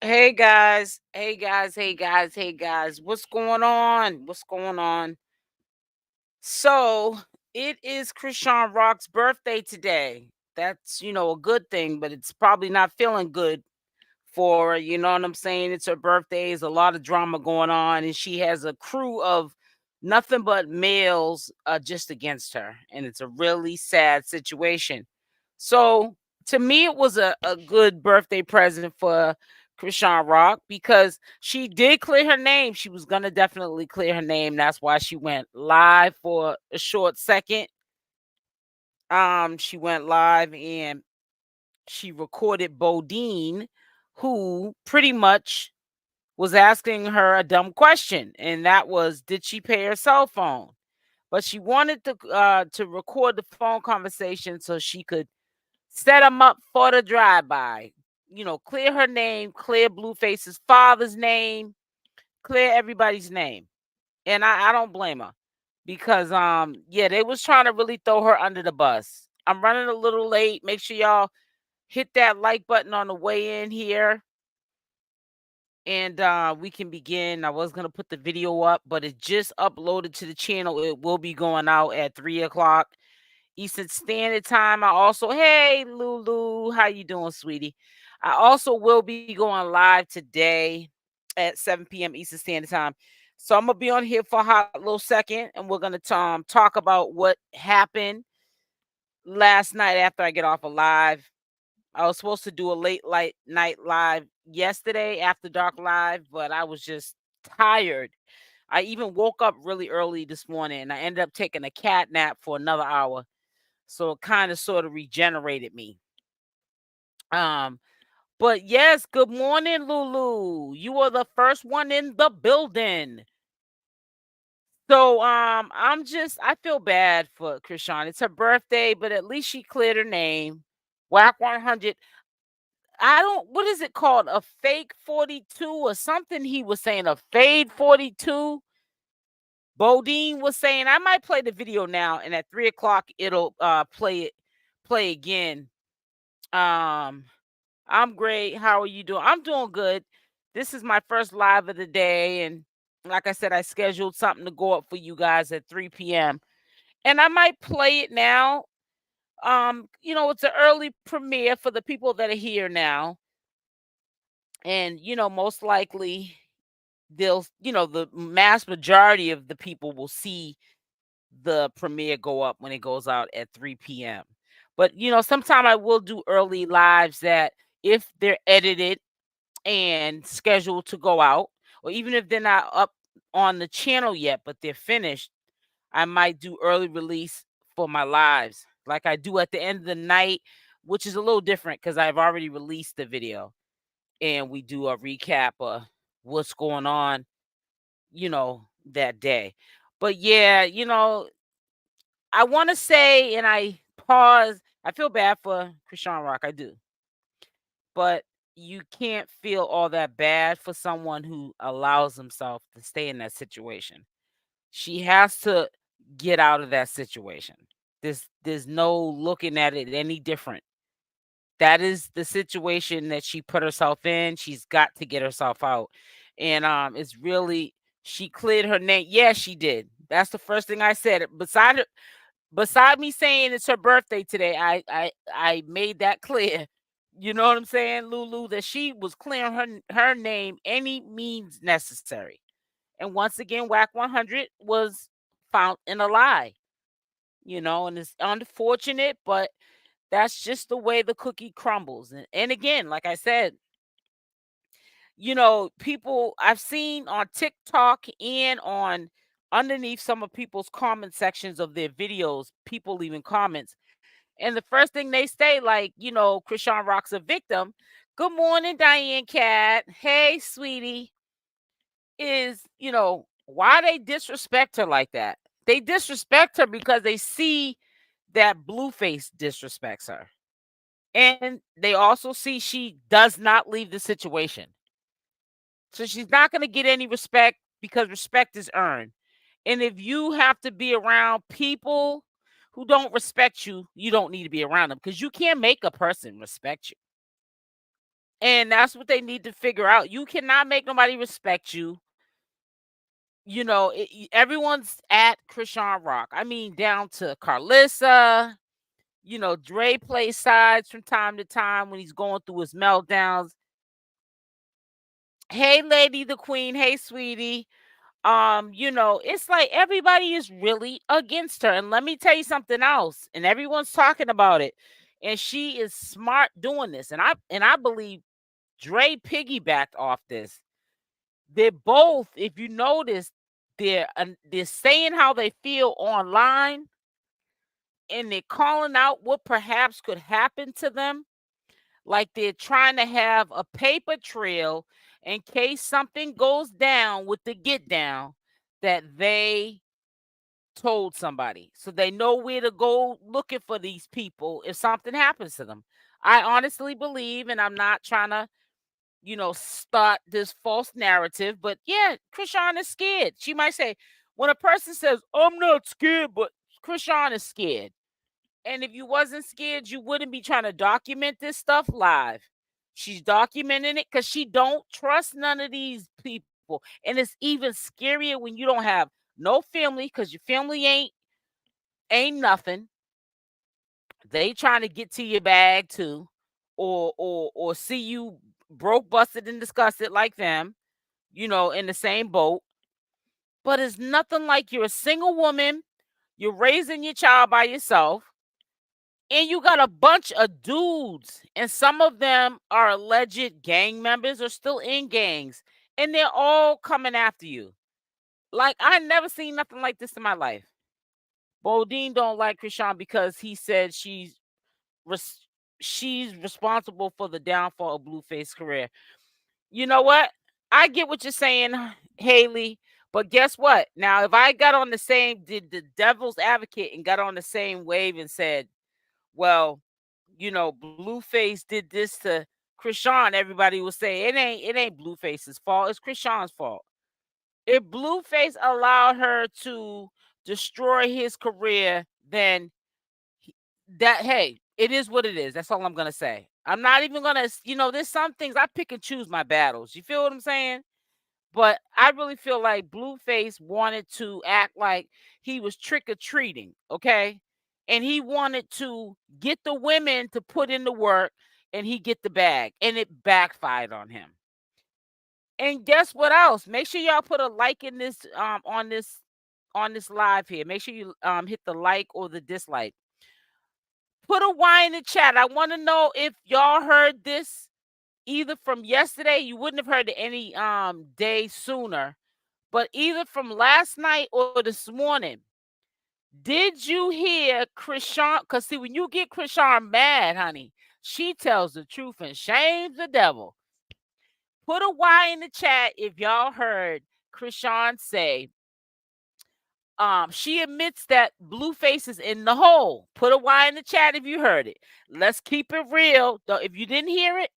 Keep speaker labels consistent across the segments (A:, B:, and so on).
A: Hey guys, hey guys, hey guys, hey guys. What's going on? What's going on? So, it is Chrisean Rock's birthday today. That's, a good thing, but it's probably not feeling good for her. You know what I'm saying? It's her birthday. There's a lot of drama going on, and she has a crew of nothing but males just against her. And it's a really sad situation. So to me, it was a good birthday present for Chrisean Rock because she did clear her name. She was gonna definitely clear her name. That's why she went live for a short second. She went live and she recorded Bodine, who pretty much was asking her a dumb question, and that was, did she pay her cell phone? But she wanted to record the phone conversation so she could set them up for the drive-by. Clear her name, clear Blueface's father's name, clear everybody's name. And I don't blame her because yeah, they was trying to really throw her under the bus. I'm running a little late. Make sure y'all hit that like button on the way in here and we can begin. I was gonna put the video up, but it just uploaded to the channel. It will be going out at 3 o'clock Eastern Standard Time. I also, hey Lulu, how you doing, sweetie? I also will be going live today at 7 p.m. Eastern Standard Time. So I'm gonna be on here for a hot little second, and we're gonna talk about what happened last night after I get off of live. I was supposed to do a late light night live yesterday, after dark live, but I was just tired. I even woke up really early this morning and I ended up taking a cat nap for another hour. So it kind of sort of regenerated me. Um, but yes, good morning, Lulu. You are the first one in the building. So I feel bad for Chrisean. It's her birthday, but at least she cleared her name. Wack 100. I don't, what is it called? A fake 42 or something he was saying, a fade 42. Bodine was saying, I might play the video now, and at 3 o'clock it'll play again. Um, I'm great. How are you doing? I'm doing good. This is my first live of the day, and like I said, I scheduled something to go up for you guys at 3 p.m. And I might play it now. It's an early premiere for the people that are here now. And most likely the mass majority of the people will see the premiere go up when it goes out at 3 p.m. But sometime I will do early lives that, if they're edited and scheduled to go out, or even if they're not up on the channel yet but they're finished, I might do early release for my lives like I do at the end of the night, which is a little different because I've already released the video and we do a recap of what's going on, that day. But yeah, I want to say, and I pause, I feel bad for Chrisean Rock, I do. But you can't feel all that bad for someone who allows himself to stay in that situation. She has to get out of that situation. There's no looking at it any different. That is the situation that she put herself in. She's got to get herself out. And it's really, she cleared her name. Yeah, she did. That's the first thing I said. Beside me saying it's her birthday today, I made that clear. You know what I'm saying, Lulu? That she was clearing her name any means necessary. And once again, Wack 100 was found in a lie. And it's unfortunate, but that's just the way the cookie crumbles. And again, like I said, people I've seen on TikTok and on underneath some of people's comment sections of their videos, people leaving comments. And the first thing they say, like, Chrisean Rock's a victim. Good morning, Diane Cat. Hey, sweetie. Is, why they disrespect her like that? They disrespect her because they see that Blueface disrespects her. And they also see she does not leave the situation. So she's not going to get any respect because respect is earned. And if you have to be around people who don't respect you, you don't need to be around them because you can't make a person respect you. And that's what they need to figure out. You cannot make nobody respect you. Everyone's at Chrisean Rock. I mean, down to Carlissa. Dre plays sides from time to time when he's going through his meltdowns. Hey, lady, the queen. Hey, sweetie. It's like everybody is really against her. And let me tell you something else. And everyone's talking about it. And she is smart doing this. And I believe Dre piggybacked off this. They're both, if you notice, they're saying how they feel online, and they're calling out what perhaps could happen to them. Like they're trying to have a paper trail in case something goes down with the get down that they told somebody. So they know where to go looking for these people if something happens to them. I honestly believe, and I'm not trying to start this false narrative. But yeah, Chrisean is scared. She might say, when a person says, I'm not scared, but Chrisean is scared. And if you wasn't scared, you wouldn't be trying to document this stuff live. She's documenting it because she don't trust none of these people. And it's even scarier when you don't have no family, because your family ain't nothing. They trying to get to your bag too, or see you broke, busted, and disgusted like them, in the same boat. But it's nothing like you're a single woman, you're raising your child by yourself, and you got a bunch of dudes, and some of them are alleged gang members or still in gangs, and they're all coming after you. Like, I never seen nothing like this in my life. Bodine don't like Chrisean because he said res- she's responsible for the downfall of Blueface career. You know what? I get what you're saying, Haley. But guess what? Now, if I got on did the devil's advocate and got on the same wave and said, well, Blueface did this to Chrisean, everybody will say it ain't Blueface's fault. It's Chrisean's fault. If Blueface allowed her to destroy his career, then hey, it is what it is. That's all I'm gonna say. I'm not even gonna, there's some things I pick and choose my battles. You feel what I'm saying? But I really feel like Blueface wanted to act like he was trick or treating, okay? And he wanted to get the women to put in the work, and he get the bag, and it backfired on him. And guess what else? Make sure y'all put a like in this on this live here. Make sure you hit the like or the dislike. Put a Y in the chat. I want to know if y'all heard this either from yesterday. You wouldn't have heard it any day sooner, but either from last night or this morning. Did you hear Chrisean? Because see, when you get Chrisean mad, honey, she tells the truth and shames the devil. Put a Y in the chat if y'all heard Chrisean say, she admits that Blueface is in the hole. Put a Y in the chat if you heard it. Let's keep it real. If you didn't hear it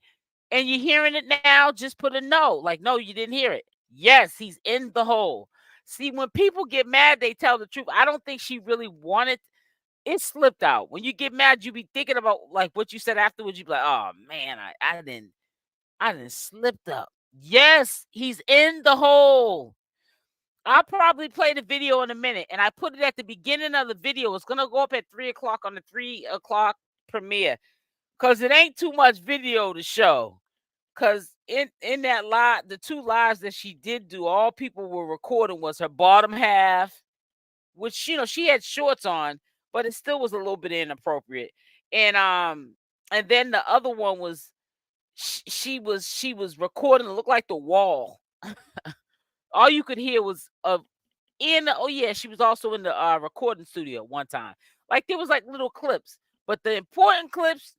A: and you're hearing it now, just put a no. Like, no, you didn't hear it. Yes, he's in the hole. See, when people get mad, they tell the truth. I don't think she really wanted it. Slipped out. When you get mad, you be thinking about like what you said afterwards. You be like, oh man, I didn't slipped up. Yes, he's in the hole. I'll probably play the video in a minute, and I put it at the beginning of the video. It's gonna go up at 3 o'clock on the 3 o'clock premiere, cause it ain't too much video to show. Cause in that live, the two lives that she did do, all people were recording was her bottom half, which she had shorts on, but it still was a little bit inappropriate. And then the other one was she was recording. It looked like the wall. All you could hear was oh yeah, she was also in the recording studio one time. Like there was like little clips, but the important clips,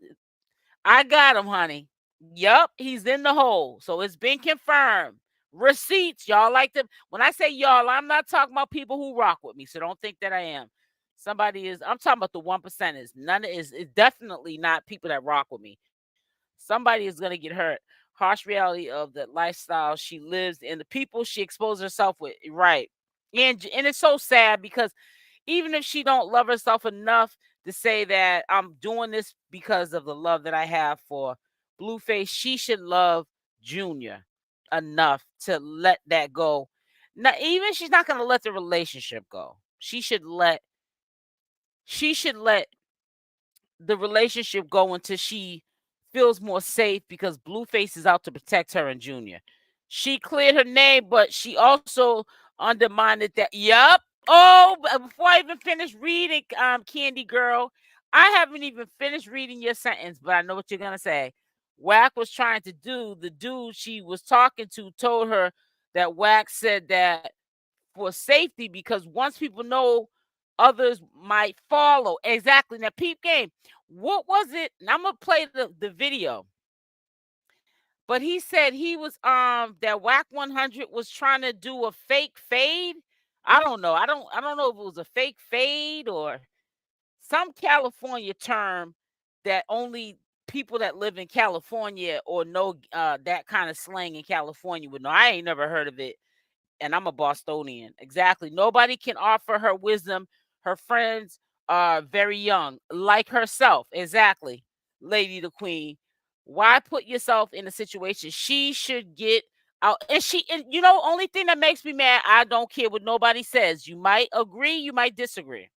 A: I got them, honey. Yup, he's in the hole. So it's been confirmed. Receipts, y'all like them. When I say y'all, I'm not talking about people who rock with me. So don't think that I am. Somebody is. I'm talking about the 1%ers. None is. It's definitely not people that rock with me. Somebody is gonna get hurt. Harsh reality of the lifestyle she lives and the people she exposed herself with. Right. And it's so sad because even if she don't love herself enough to say that I'm doing this because of the love that I have for Blueface, she should love Junior enough to let that go. Now, even she's not gonna let the relationship go. She should let the relationship go until she feels more safe because Blueface is out to protect her and Junior. She cleared her name, but she also undermined that. Yup. Oh, before I even finish reading, Candy Girl, I haven't even finished reading your sentence, but I know what you're gonna say. Wack was trying to do. The dude she was talking to told her that Wack said that for safety because once people know, others might follow. Exactly. Now, peep game. What was it? Now, I'm gonna play the video. But he said he was that Wack 100 was trying to do a fake fade. I don't know. I don't know if it was a fake fade or some California term that only people that live in California or know that kind of slang in California would know. I ain't never heard of it, and I'm a Bostonian. Exactly. Nobody can offer her wisdom. Her friends are very young, like herself. Exactly. Lady the Queen. Why put yourself in a situation? She should get out. And you know, only thing that makes me mad, I don't care what nobody says. You might agree, you might disagree.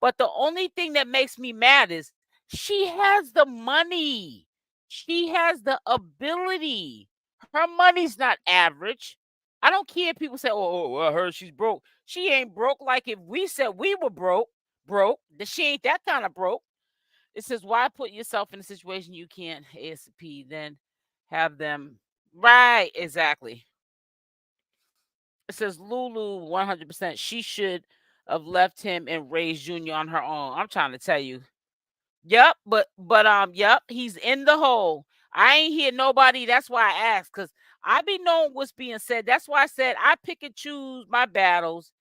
A: But the only thing that makes me mad is she has the money. She has the ability. Her money's not average. I don't care if people say, "Oh, I heard she's broke." She ain't broke. Like if we said we were broke, that she ain't that kind of broke. It says, "Why put yourself in a situation you can't ASP? Then have them right." Exactly. It says Lulu 100%. She should have left him and raised Junior on her own. I'm trying to tell you. Yep, yep, he's in the hole. I ain't hear nobody. That's why I asked, because I be knowing what's being said. That's why I said I pick and choose my battles.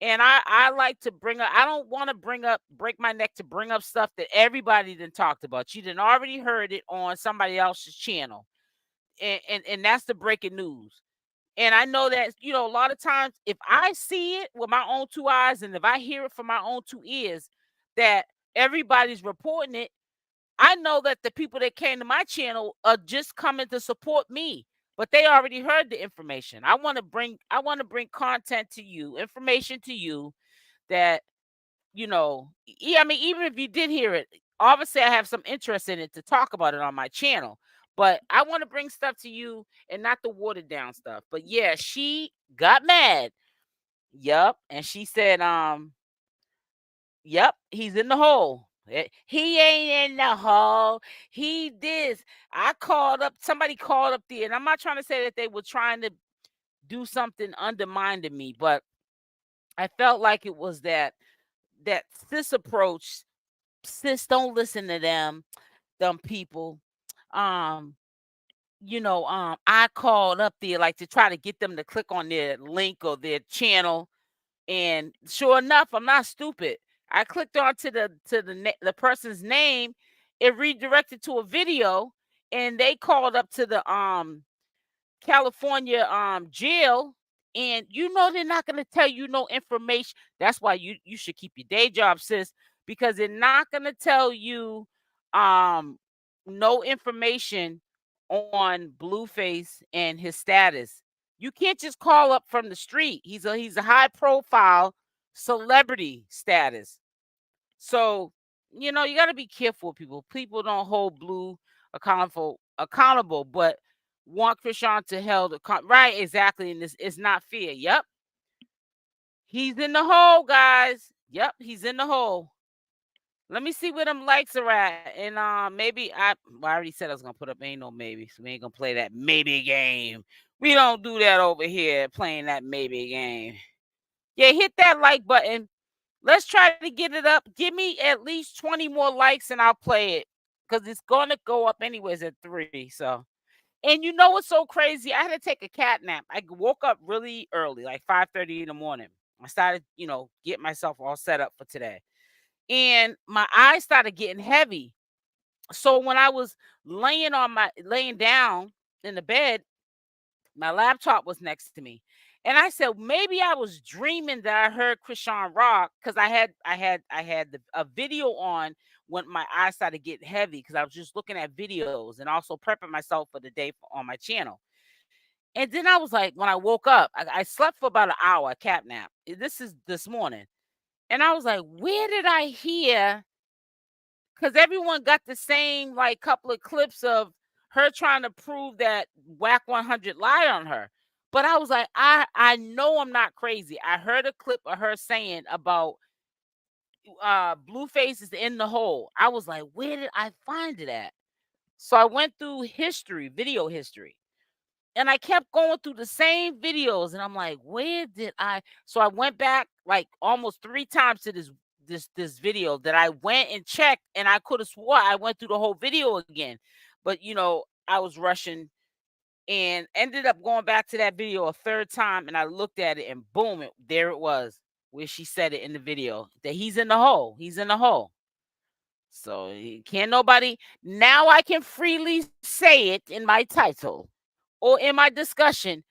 A: And I like to bring up, I don't want to break my neck to bring up stuff that everybody done talked about. You done already heard it on somebody else's channel. And that's the breaking news. And I know that, a lot of times if I see it with my own two eyes and if I hear it from my own two ears that everybody's reporting it, I know that the people that came to my channel are just coming to support me, but they already heard the information. I want to bring content to you, information to you that, I mean, even if you did hear it, obviously I have some interest in it to talk about it on my channel. But I want to bring stuff to you and not the watered down stuff. But yeah, she got mad. Yup. And she said, yep, he's in the hole. He ain't in the hole. He this. Somebody called up there, and I'm not trying to say that they were trying to do something undermining me, but I felt like it was that sis approach. Sis, don't listen to them people. Um, I called up there like to try to get them to click on their link or their channel. And sure enough, I'm not stupid. I clicked on the person's name. It redirected to a video, and they called up to the California jail. And they're not gonna tell you no information. That's why you should keep your day job, sis, because they're not gonna tell you um no information on Blueface and his status. You can't just call up from the street. He's a high profile celebrity status. So, you got to be careful, people. People don't hold Blue accountable, but want Chrisean to held right, exactly. And this is not fair. Yep. He's in the hole, guys. Yep, he's in the hole. Let me see where them likes are at. And maybe I already said I was gonna put up ain't no maybe. So we ain't gonna play that maybe game. We don't do that over here, playing that maybe game. Yeah, hit that like button. Let's try to get it up. Give me at least 20 more likes and I'll play it. Because it's gonna go up anyways at 3. So, and you know what's so crazy? I had to take a cat nap. I woke up really early, like 5:30 in the morning. I started, getting myself all set up for today. And my eyes started getting heavy. So when I was laying down in the bed, my laptop was next to me. And I said, maybe I was dreaming that I heard Chrisean Rock because I had a video on when my eyes started getting heavy because I was just looking at videos and also prepping myself for the day on my channel. And then I was like, when I woke up, I slept for about an hour, a cat nap. This is this morning. And I was like, where did I hear? Because everyone got the same like couple of clips of her trying to prove that Wack 100 lied on her. But I was like, I know I'm not crazy. I heard a clip of her saying about Blueface is in the hole. I was like, where did I find it at? So I went through history, video history, and I kept going through the same videos, and I'm like, where did I? So I went back like almost 3 times to this video that I went and checked, and I could have swore I went through the whole video again, but I was rushing and ended up going back to that video a third time, and I looked at it, and boom, there it was, where she said it in the video that he's in the hole. He's in the hole. So can't nobody now I can freely say it in my title or in my discussion.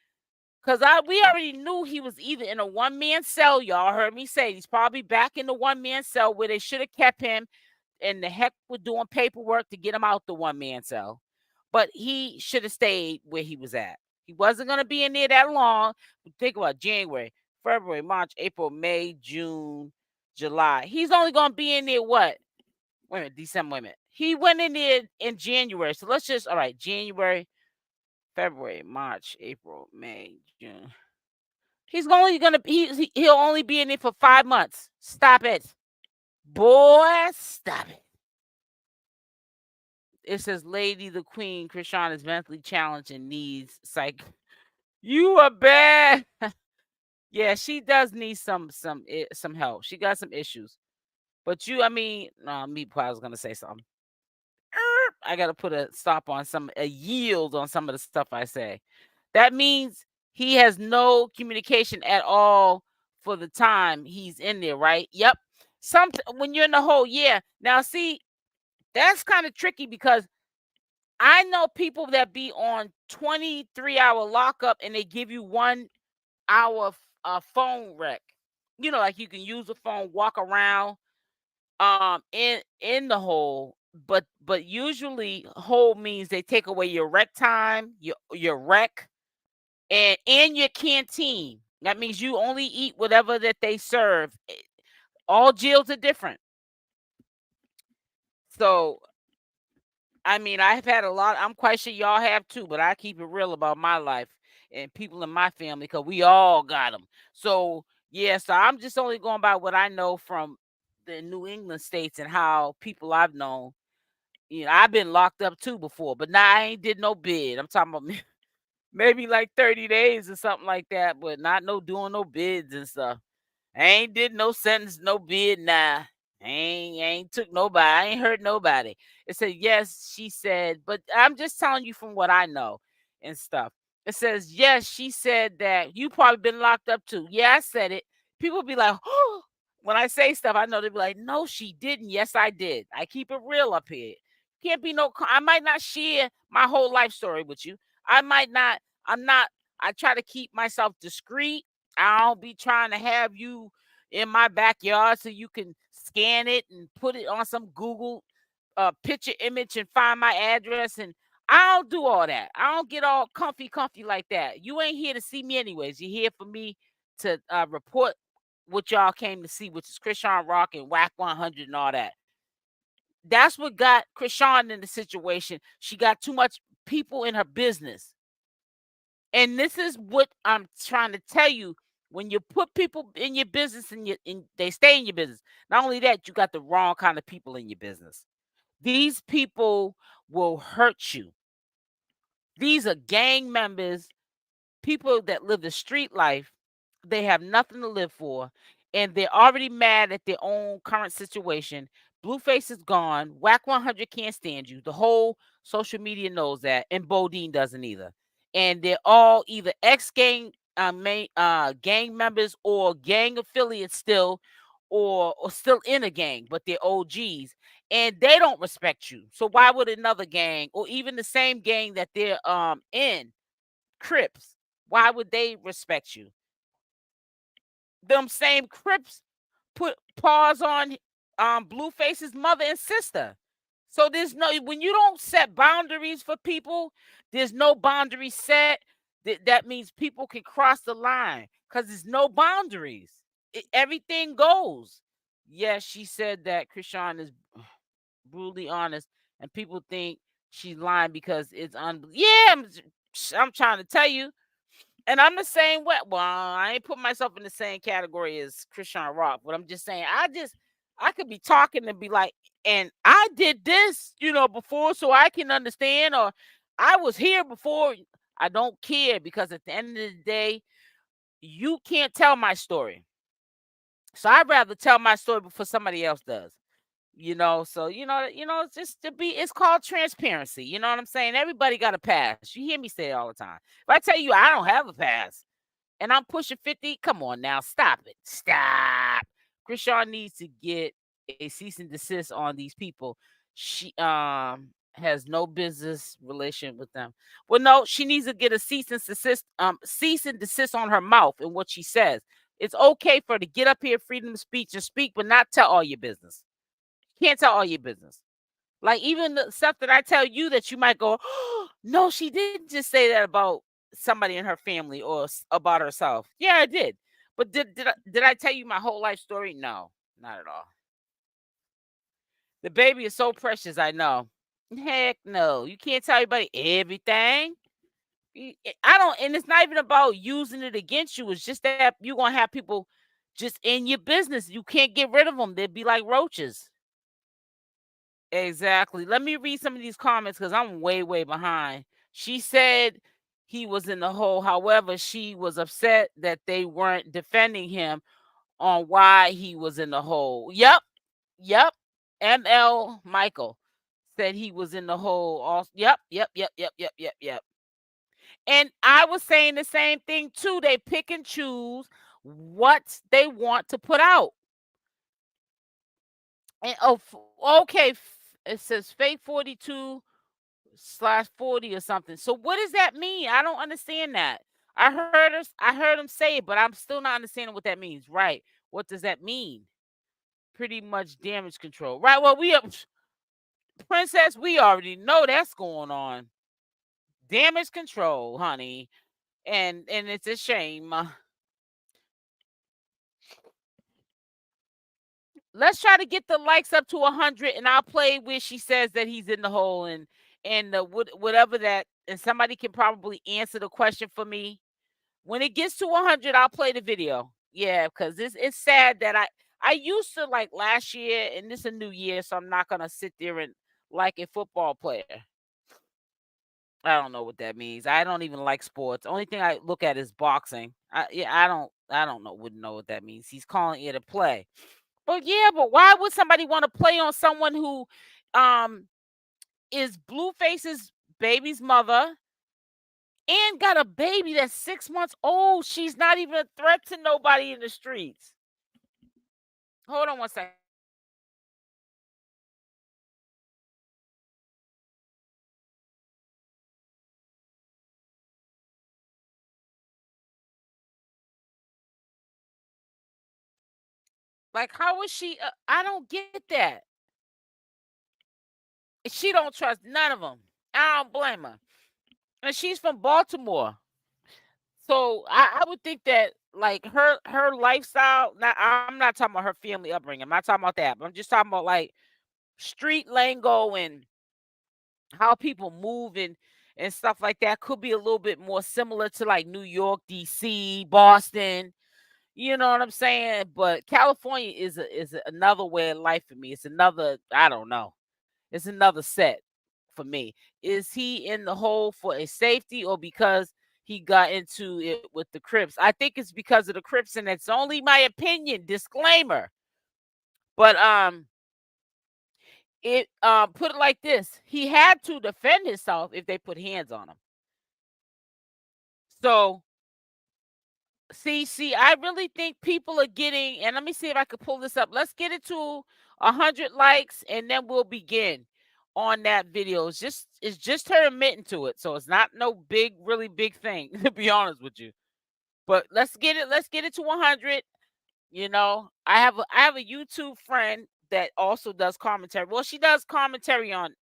A: Cause we already knew he was either in a one-man cell. Y'all heard me say he's probably back in the one-man cell where they should have kept him, and the heck with doing paperwork to get him out the one-man cell. But he should have stayed where he was at. He wasn't gonna be in there that long. Think about January, February, March, April, May, June, July. He's only gonna be in there what? Wait a minute, December. Wait a minute. He went in there in January. So let's just all right, January, February, March, April, May, June. He's only gonna he'll only be in it for 5 months. Stop it. Boy, stop it. It says Lady the Queen, Chrisean is mentally challenged and needs psych. You are bad. Yeah, she does need some help. She got some issues. But I was gonna say something. I gotta put a stop on a yield on some of the stuff I say. That means he has no communication at all for the time he's in there, right? Yep. When you're in the hole, yeah. Now see, that's kind of tricky because I know people that be on 23-hour lockup and they give you 1 hour phone wreck. Like you can use the phone, walk around in the hole, but usually hole means they take away your rec time, your rec, and your canteen. That means you only eat whatever that they serve. All jails are different. So I've had a lot. I'm quite sure y'all have too, but I keep it real about my life and people in my family because we all got them. So yeah, so I'm just only going by what I know from the New England states and how people I've known. I've been locked up too before, but now I ain't did no bid. I'm talking about maybe like 30 days or something like that, but not doing no bids and stuff. I ain't did no sentence, no bid, nah. I ain't took nobody. I ain't hurt nobody. It said, yes, she said, but I'm just telling you from what I know and stuff. It says, yes, she said that you probably been locked up too. Yeah, I said it. People be like, oh, when I say stuff, I know they be like, no, she didn't. Yes, I did. I keep it real up here. Can't be I might not share my whole life story with you. I might not, I try to keep myself discreet. I don't be trying to have you in my backyard so you can scan it and put it on some Google picture image and find my address. And I don't do all that. I don't get all comfy like that. You ain't here to see me anyways. You're here for me to report what y'all came to see, which is Chrisean Rock and Wack 100 and all that. That's what got Chrisean in the situation. She got too much people in her business. And this is what I'm trying to tell you. When you put people in your business and they stay in your business, not only that, you got the wrong kind of people in your business. These people will hurt you. These are gang members, people that live the street life. They have nothing to live for, and they're already mad at their own current situation. Blueface is gone. Wack 100 can't stand you. The whole social media knows that, and Bodine doesn't either. And they're all either ex-gang gang members or gang affiliates still, or still in a gang, but they're OGs, and they don't respect you. So why would another gang or even the same gang that they're in, Crips, why would they respect you? Them same Crips put paws on Blueface's mother and sister. So there's no, when you don't set boundaries for people, there's no boundaries set. That means people can cross the line because there's no boundaries. Everything goes. Yes, she said that Chrisean is brutally honest, and people think she's lying because it's yeah. I'm trying to tell you, and I'm the same way. Well, I ain't put myself in the same category as Chrisean Rock, but I'm just saying I could be talking and be like, and I did this, before, so I can understand, or I was here before. I don't care because at the end of the day, you can't tell my story. So I'd rather tell my story before somebody else does. So it's just it's called transparency. You know what I'm saying? Everybody got a pass. You hear me say it all the time. If I tell you I don't have a pass, and I'm pushing 50, come on now, stop it. Stop. Chrisean needs to get a cease and desist on these people. She has no business relation with them. Well, no, she needs to get a cease and desist on her mouth and what she says. It's okay for her to get up here, freedom of speech, and speak, but not tell all your business. You can't tell all your business. Like even the stuff that I tell you that you might go, oh, no, she didn't just say that about somebody in her family or about herself. Yeah, I did. But did I tell you my whole life story? No, not at all. The baby is so precious, I know. Heck no. You can't tell everybody everything. I don't, and it's not even about using it against you. It's just that you're going to have people just in your business. You can't get rid of them. They'd be like roaches. Exactly. Let me read some of these comments because I'm way, way behind. She said he was in the hole. However, she was upset that they weren't defending him on why he was in the hole. Yep. Yep. ML Michael said he was in the hole. Also, yep. Yep. Yep. Yep. Yep. Yep. Yep. And I was saying the same thing too. They pick and choose what they want to put out. And okay. It says fake 42/40 or something. So what does that mean? I don't understand that. I heard him say it, but I'm still not understanding what that means. Right. What does that mean? Pretty much damage control. Right. Well, Princess, we already know that's going on. Damage control, honey. And it's a shame. Let's try to get the likes up to 100, and I'll play where she says that he's in the hole, and whatever that, and somebody can probably answer the question for me. When it gets to 100, I'll play the video. Yeah, because it's sad that I used to like last year, and this is a new year, so I'm not gonna sit there and like a football player. I don't know what that means. I don't even like sports. Only thing I look at is boxing. I don't know. Wouldn't know what that means. He's calling it a play. But yeah, but why would somebody want to play on someone who um is Blueface's baby's mother and got a baby that's 6 months old? She's not even a threat to nobody in the streets. Hold on one second. Like, how is she? I don't get that. She don't trust none of them. I don't blame her. And she's from Baltimore. So I would think that like her lifestyle. I'm not talking about her family upbringing. I'm not talking about that. But I'm just talking about like street lingo and how people move and stuff like that could be a little bit more similar to like New York, DC, Boston. You know what I'm saying? But California is another way of life for me. It's another, I don't know. It's another set for me. Is he in the hole for a safety or because he got into it with the Crips? I think it's because of the Crips, and it's only my opinion. Disclaimer. But it put it like this: he had to defend himself if they put hands on him. So see, I really think people are getting, and let me see if I could pull this up. Let's get it to 100 likes, and then we'll begin on that video. It's just her admitting to it, so it's not no big, really big thing to be honest with you. But let's get it to 100. I have a YouTube friend that also does commentary. Well, she does commentary on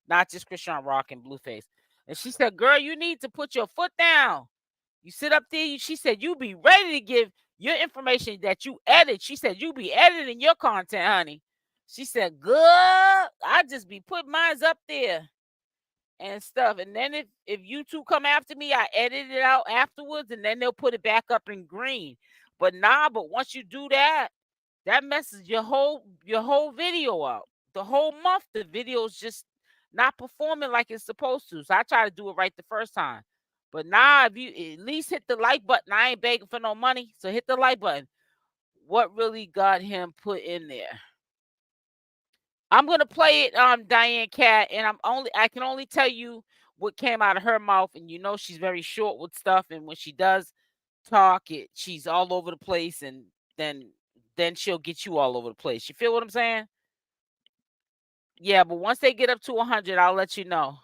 A: not just Chrisean Rock and Blueface. And she said, "Girl, you need to put your foot down. You sit up there." She said, "You be ready to give your information that you edit." She said, "You be editing your content, honey." She said, "Good. I just be putting mines up there and stuff. And then if YouTube come after me, I edit it out afterwards, and then they'll put it back up in green. But but once you do that, that messes your whole video up. The whole month, the video's just not performing like it's supposed to. So I try to do it right the first time. But if you at least hit the like button, I ain't begging for no money. So hit the like button. What really got him put in there? I'm gonna play it, Diane Cat, and I can only tell you what came out of her mouth, and she's very short with stuff, and when she does talk, she's all over the place, and then she'll get you all over the place. You feel what I'm saying? Yeah, but once they get up to 100, I'll let you know.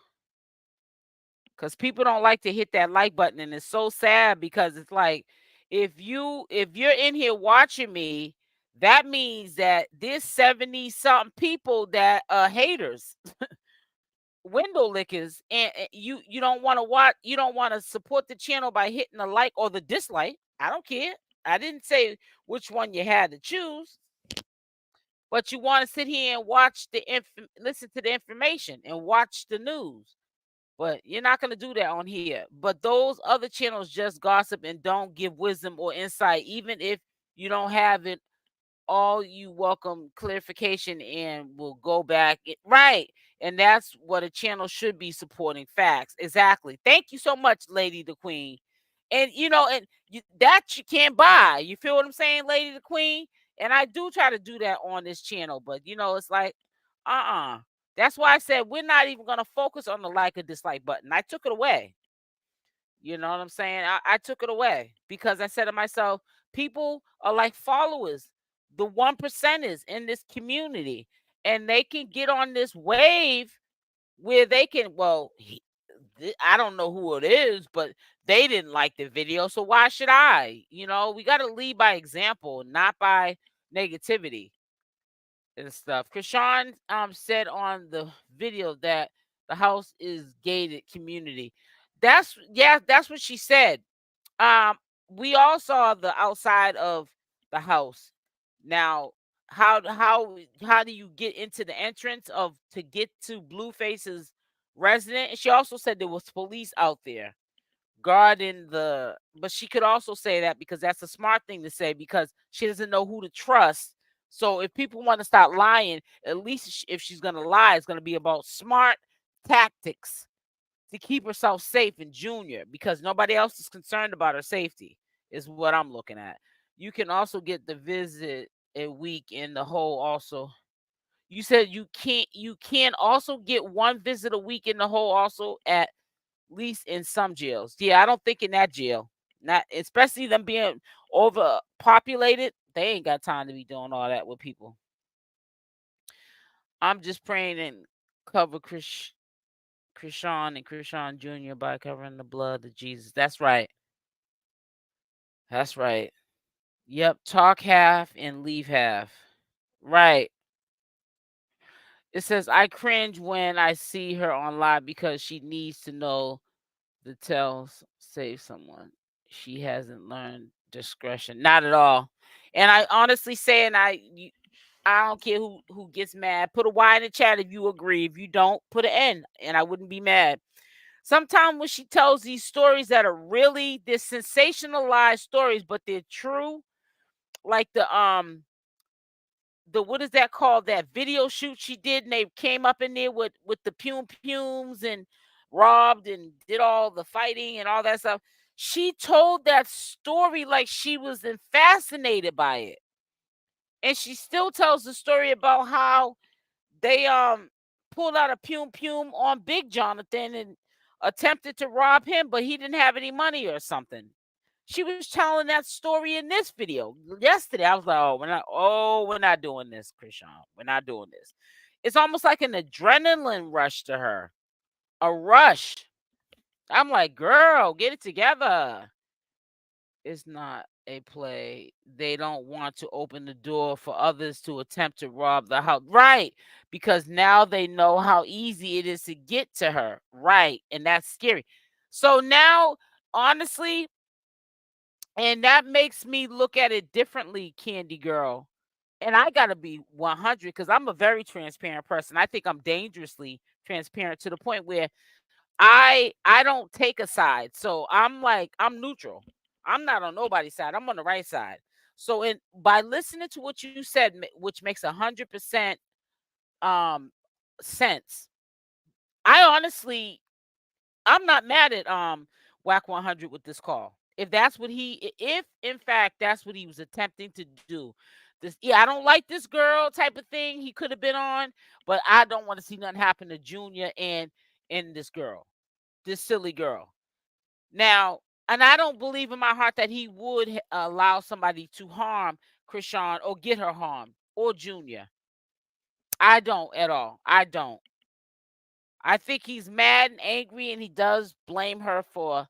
A: Because people don't like to hit that like button, and it's so sad because it's like if you're in here watching me, that means that there's 70 something people that are haters, window lickers, and you don't want to watch, you don't want to support the channel by hitting the like or the dislike. I don't care. I didn't say which one you had to choose, but you want to sit here and watch listen to the information and watch the news. But you're not going to do that on here. But those other channels just gossip and don't give wisdom or insight, even if you don't have it all. You welcome clarification and will go back. Right. And that's what a channel should be supporting. Facts. Exactly. Thank you so much, Lady the Queen. And that you can't buy. You feel what I'm saying, Lady the Queen? And I do try to do that on this channel, but it's like, that's why I said we're not even going to focus on the like or dislike button. I took it away. You know what I'm saying? I took it away because I said to myself, people are like followers, the 1%ers in this community, and they can get on this wave where they can, I don't know who it is, but they didn't like the video. So why should I? We got to lead by example, not by negativity and stuff. Chrisean said on the video that the house is gated community. That's what she said. Um, we all saw the outside of the house. Now, how do you get into the entrance to get to Blueface's resident? And she also said there was police out there guarding but she could also say that because that's a smart thing to say because she doesn't know who to trust. So if people want to start lying, at least if she's going to lie, it's going to be about smart tactics to keep herself safe in Junior because nobody else is concerned about her safety is what I'm looking at. You can also get the visit a week in the hole also. You said you can also get one visit a week in the hole also at least in some jails. Yeah, I don't think in that jail. Not especially them being overpopulated. They ain't got time to be doing all that with people. I'm just praying and cover Chrisean and Chrisean Jr. by covering the blood of Jesus. That's right. That's right. Yep. Talk half and leave half. Right. It says, I cringe when I see her on live because she needs to know the tells save someone. She hasn't learned discretion. Not at all. And I honestly say, and I don't care who gets mad. Put a Y in the chat if you agree. If you don't, put an N, and I wouldn't be mad. Sometimes when she tells these stories that are really they're sensationalized stories, but they're true, like the what is that called? That video shoot she did, and they came up in there with the pumes and robbed and did all the fighting and all that stuff. She told that story like she was fascinated by it. And she still tells the story about how they pulled out a pume on Big Jonathan and attempted to rob him, but he didn't have any money or something. She was telling that story in this video yesterday. I was like, we're not doing this, Chrisean. We're not doing this. It's almost like an adrenaline rush to her. A rush. I'm like, girl, get it together. It's not. a play. They don't want to open the door for others to attempt to rob the house. Right. Because now they know how easy it is to get to her. Right. And that's scary. So now, honestly, and that makes me look at it differently, Candy Girl. And I got to be 100 because I'm a very transparent person. I think I'm dangerously transparent to the point where I don't take a side. So I'm like I'm neutral. I'm not on nobody's side. I'm on the right side. So in by listening to what you said, which makes 100% um sense. I honestly I'm not mad at Wack 100 with this call. If that's what if in fact that's what he was attempting to do. This I don't like this girl type of thing he could have been on, but I don't want to see nothing happen to Junior and this girl. This silly girl. Now, and I don't believe in my heart that he would allow somebody to harm Chrisean or get her harmed or Junior. I don't at all. I don't. I think he's mad and angry and he does blame her for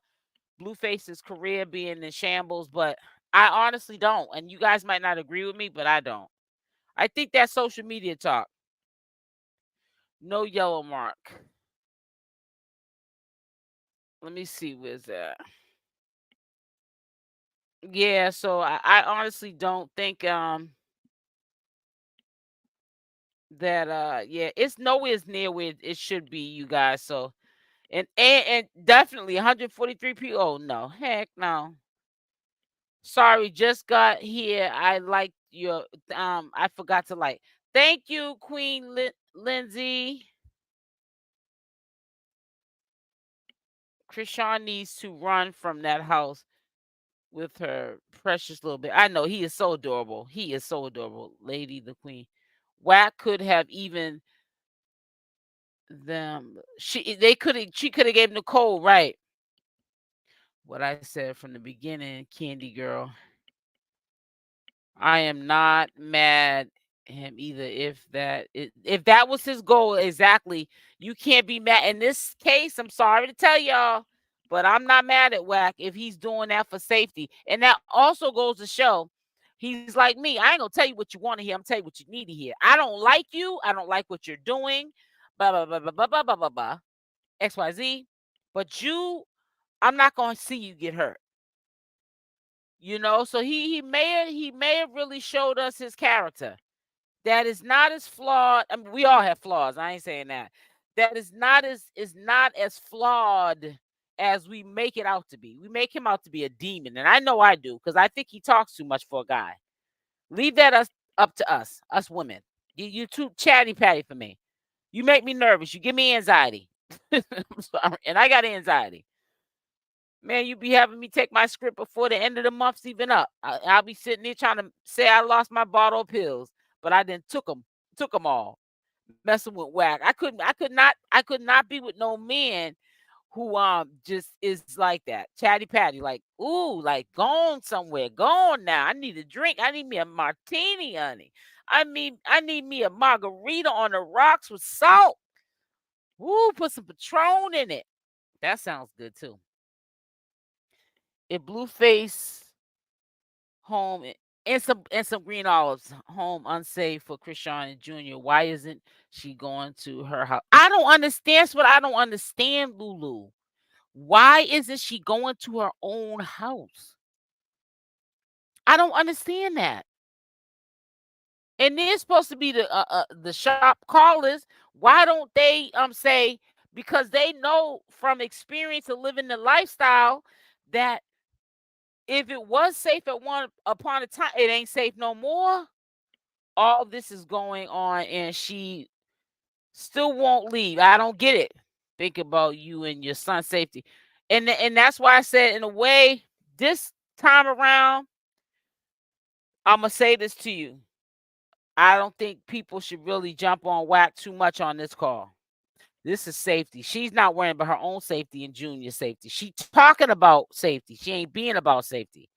A: Blueface's career being in shambles, but I honestly don't. And you guys might not agree with me, but I don't. I think that's social media talk. No yellow mark. Let me see where's that. Yeah, so I honestly don't think that yeah, it's nowhere near where it should be, you guys. So and definitely 143 people. Oh no, heck no. Sorry, just got here. I liked your I forgot to like. Thank you, Queen Lindsay. Chrisean needs to run from that house with her precious little bit. I know he is so adorable. He is so adorable, Lady the Queen. Wack could have even them. She could have gave Nicole right. What I said from the beginning, Candy Girl. I am not mad at him either. If that was his goal, exactly, you can't be mad. In this case, I'm sorry to tell y'all, but I'm not mad at Wack if he's doing that for safety. And that also goes to show he's like me. I ain't gonna tell you what you want to hear. I'm gonna tell you what you need to hear. I don't like you. I don't like what you're doing. Blah blah blah blah blah blah blah blah blah. XYZ. But I'm not gonna see you get hurt. So he may have really showed us his character. That is not as flawed. I mean, we all have flaws. I ain't saying that. That is not as flawed as we make it out to be. We make him out to be a demon, and I know I do because I think he talks too much for a guy. Leave that up to us women. You too chatty patty for me. You make me nervous. You give me anxiety. I'm sorry, and I got anxiety. Man, you be having me take my script before the end of the month's even up. I'll be sitting there trying to say I lost my bottle of pills, but I didn't took them all. Messing with Wack. I could not be with no man who just is like that. Chatty patty, like, ooh, like gone somewhere. Gone now. I need a drink. I need me a martini, honey. I need me a margarita on the rocks with salt. Ooh, put some Patron in it. That sounds good too. If Blueface home and some green olives home unsafe for Chrisean Jr. Why isn't she going to her house? I don't understand. That's what I don't understand, Lulu. Why isn't she going to her own house? I don't understand that. And they're supposed to be the shop callers. Why don't they say, because they know from experience of living the lifestyle that if it was safe at one upon a time, it ain't safe no more. All this is going on and she still won't leave. I don't get it. Think about you and your son's safety. And that's why I said, in a way, this time around, I'm going to say this to you. I don't think people should really jump on Wack too much on this call. This is safety. She's not worrying about her own safety and Junior's safety. She talking about safety. She ain't being about safety.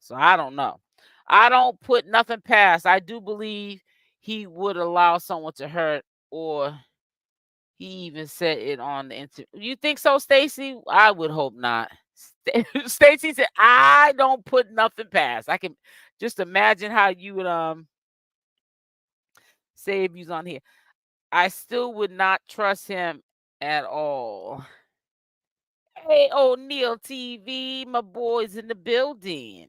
A: So I don't know. I don't put nothing past. I do believe he would allow someone to hurt, or he even said it on the interview. You think so, Stacy? I would hope not. Stacy said, "I don't put nothing past." I can just imagine how you would say if he's on here. I still would not trust him at all. Hey, O'Neal TV, my boys in the building.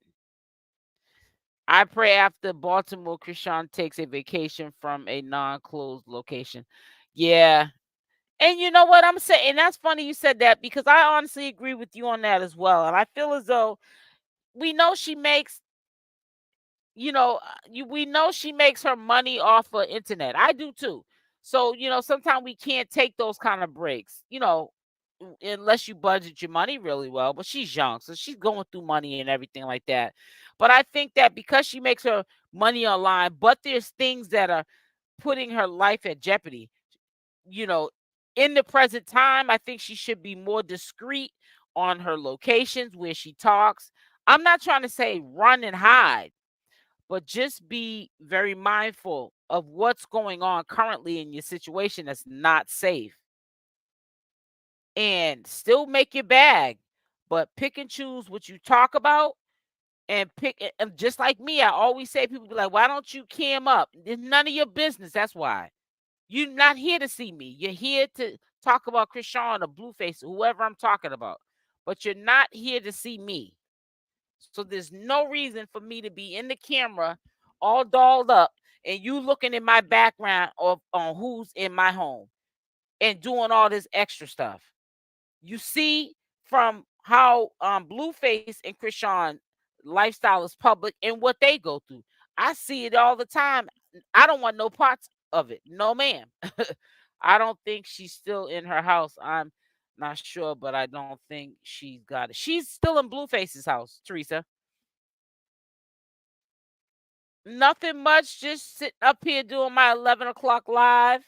A: I pray after Baltimore, Chrisean takes a vacation from a non-closed location. Yeah. And you know what I'm saying? And that's funny you said that because I honestly agree with you on that as well. And I feel as though we know she makes, we know she makes her money off of internet. I do too. So, sometimes we can't take those kind of breaks, unless you budget your money really well. But she's young, so she's going through money and everything like that. But I think that because she makes her money online, but there's things that are putting her life at jeopardy, you know, in the present time, I think she should be more discreet on her locations where she talks. I'm not trying to say run and hide, but just be very mindful of what's going on currently in your situation that's not safe. And still make your bag, but pick and choose what you talk about and pick it. And just like me, I always say, people be like, why don't you cam up? It's none of your business. That's why. You're not here to see me. You're here to talk about Chrisean or Blueface, whoever I'm talking about. But you're not here to see me. So there's no reason for me to be in the camera all dolled up and you looking in my background of on who's in my home and doing all this extra stuff. You see from how Blueface and Chrisean lifestyle is public and what they go through. I see it all the time. I don't want no parts of it. No, ma'am. I don't think she's still in her house. I'm not sure, but I don't think she's got it. She's still in Blueface's house, Teresa. Nothing much. Just sitting up here doing my 11 o'clock live.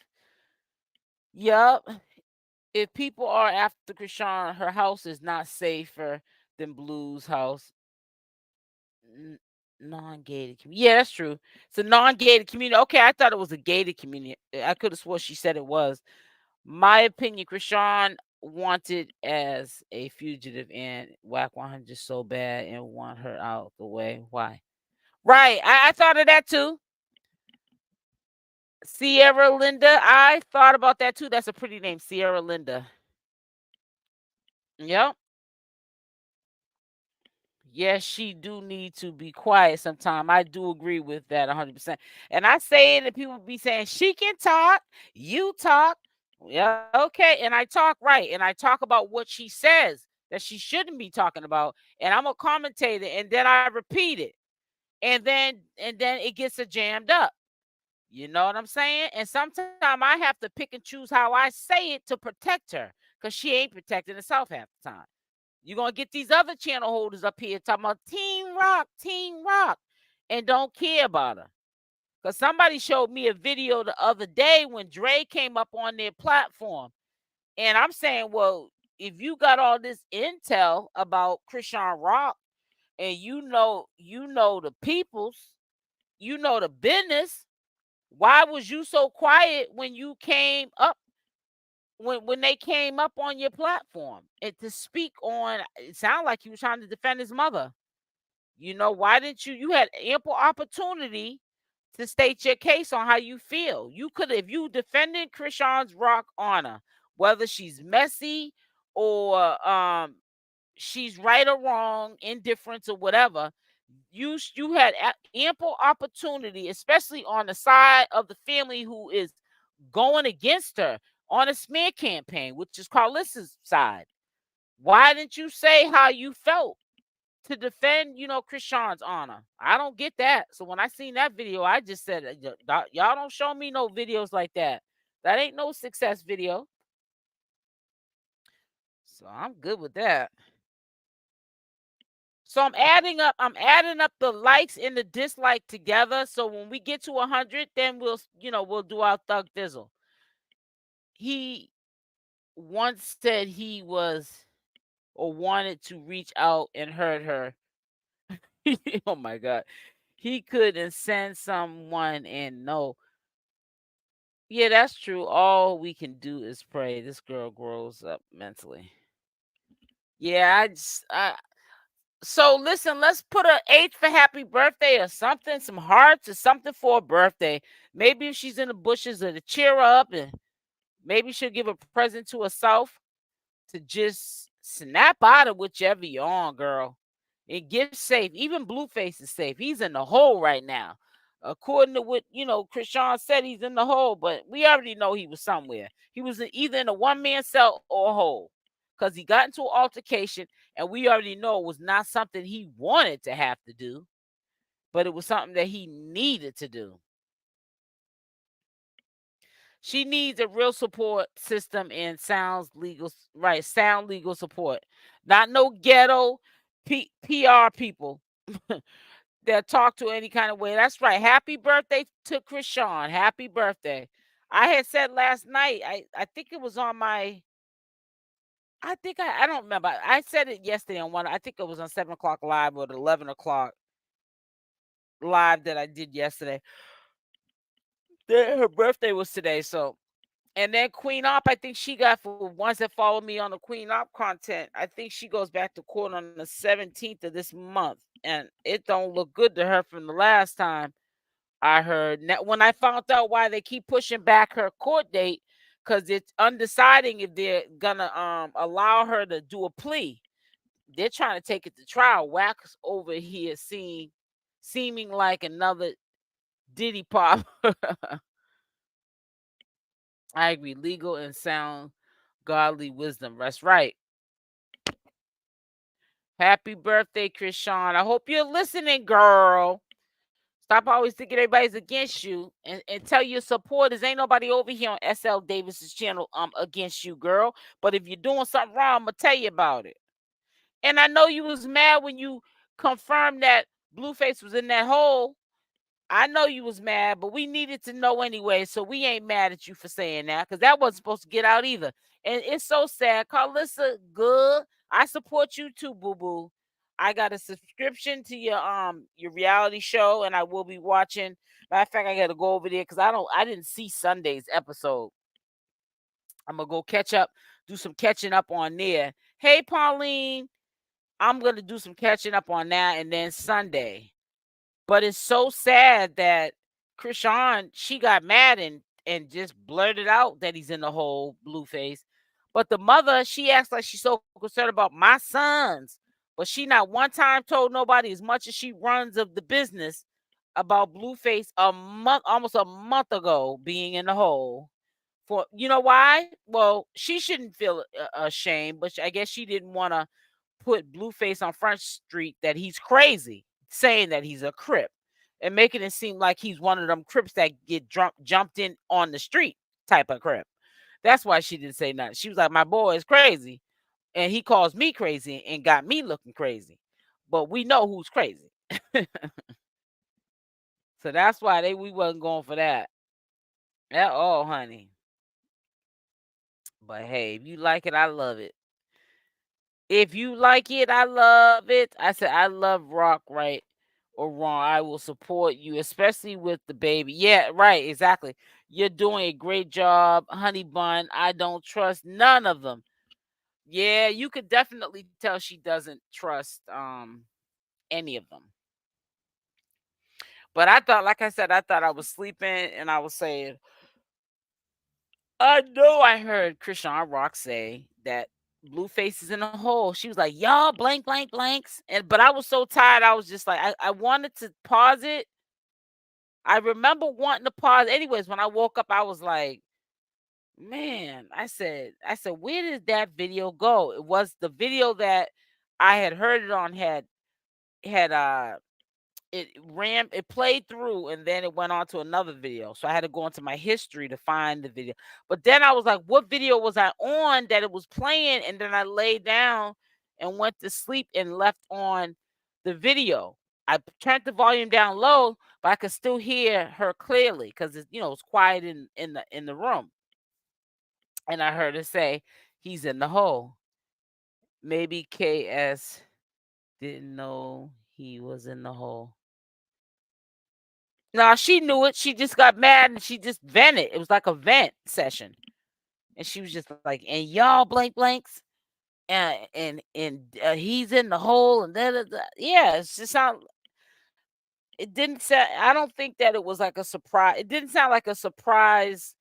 A: Yup. If people are after Chrisean, her house is not safer than Blue's house. N- non-gated community. Yeah, that's true. It's a non-gated community. Okay, I thought it was a gated community. I could have swore she said it was. My opinion, Chrisean wanted as a fugitive and Wack 100 so bad and want her out the way. Why? Right. I thought of that too. Sierra Linda. I thought about that too. That's a pretty name, Sierra Linda. Yep. Yes, she do need to be quiet sometime. I do agree with that 100%. And I say it, and people be saying she can talk, you talk. Yeah, okay. And I talk right, and I talk about what she says that she shouldn't be talking about, and I'm a commentator, and then I repeat it, and then it gets jammed up. You know what I'm saying? And sometimes I have to pick and choose how I say it to protect her, because she ain't protecting herself half the time. You're gonna get these other channel holders up here talking about Team Rock, and don't care about her. Because somebody showed me a video the other day when Dre came up on their platform. And I'm saying, well, if you got all this intel about Chrisean Rock and you know the peoples, you know the business, why was you so quiet when you came up when they came up on your platform and to speak on? It sounded like you were trying to defend his mother. Why didn't you had ample opportunity to state your case on how you feel. You could, if you defended Chrisean's Rock honor, whether she's messy or she's right or wrong, indifference or whatever, you had ample opportunity, especially on the side of the family who is going against her on a smear campaign, which is Carlissa's side. Why didn't you say how you felt to defend, Chrisean's honor? I don't get that. So when I seen that video, I just said, y'all don't show me no videos like that. That ain't no success video. So I'm good with that. So I'm adding up the likes and the dislike together. So when we get to 100, then we'll do our thug thizzle. He once said he was or wanted to reach out and hurt her. Oh my god. He couldn't send someone and no. Yeah, that's true. All we can do is pray this girl grows up mentally. Yeah, so listen, let's put a H for happy birthday or something, some hearts or something for a birthday. Maybe if she's in the bushes or to cheer her up, and maybe she'll give a present to herself to just snap out of whichever you're on, girl. And get safe. Even Blueface is safe. He's in the hole right now. According to what Chrisean said, he's in the hole, but we already know he was somewhere. He was either in a one-man cell or a hole. Because he got into an altercation, and we already know it was not something he wanted to have to do, but it was something that he needed to do. She needs a real support system and sound legal support. Not no ghetto PR people that talk to any kind of way. That's right. Happy birthday to Chrisean. Happy birthday. I had said last night, I think it was on my I don't remember. I said it yesterday on one. I think it was on 7 o'clock live or the 11 o'clock live that I did yesterday. Her birthday was today, so and then Queen Op, I think she got, for ones that follow me on the Queen Op content, I think she goes back to court on the 17th of this month. And it don't look good to her from the last time I heard. Now, when I found out why they keep pushing back her court date, because it's undeciding if they're gonna allow her to do a plea. They're trying to take it to trial. Wax over here seeming like another Diddy Pop. I agree. Legal and sound godly wisdom. That's right. Happy birthday, Chrisean. I hope you're listening, girl. Stop always thinking everybody's against you, and tell your supporters ain't nobody over here on SL Davis's channel against you, girl. But if you're doing something wrong, I'm gonna tell you about it. And I know you was mad when you confirmed that Blueface was in that hole. I know you was mad, but we needed to know anyway, so we ain't mad at you for saying that, because that wasn't supposed to get out either. And it's so sad. Carlissa, good. I support you too, boo boo. I got a subscription to your reality show, and I will be watching. Matter of fact, I gotta go over there because I didn't see Sunday's episode. I'm gonna go catch up, do some catching up on there. Hey Pauline, I'm gonna do some catching up on that, and then Sunday. But it's so sad that Chrisean, she got mad and just blurted out that he's in the hole, Blueface. But the mother, she acts like she's so concerned about my sons. But she not one time told nobody, as much as she runs of the business, about Blueface almost a month ago, being in the hole. For you know why? Well, she shouldn't feel ashamed, but I guess she didn't want to put Blueface on Front Street that he's crazy, saying that he's a Crip and making it seem like he's one of them Crips that get jumped in on the street type of Crip. That's why she didn't say nothing. She was like, my boy is crazy, and he calls me crazy and got me looking crazy. But we know who's crazy. So that's why we wasn't going for that at all, honey. But hey, if you like it, I love it. If you like it, I love it. I said, I love rock, right or wrong. I will support you, especially with the baby. Yeah, right, exactly. You're doing a great job, honey bun. I don't trust none of them. Yeah, you could definitely tell she doesn't trust any of them. But I thought, like I said, I thought I was sleeping and I was saying, I know I heard Chrisean Rock say that Blueface is in a hole. She was like, y'all blank, blank, blanks. But I was so tired, I was just like, I wanted to pause it. I remember wanting to pause. Anyways, when I woke up, I was like, man, I said, where did that video go? It was the video that I had heard it on had it played through, and then it went on to another video, so I had to go into my history to find the video. But then I was like, what video was I on that it was playing? And then I laid down and went to sleep and left on the video. I turned the volume down low, but I could still hear her clearly because it's quiet in the room. And I heard her say, he's in the hole. Maybe KS didn't know he was in the hole. No, she knew it. She just got mad and she just vented. It was like a vent session. And she was just like, and y'all blank blanks. and he's in the hole and yeah, it's just sound. It didn't sound. I don't think that it was like a surprise. It didn't sound like a surprise.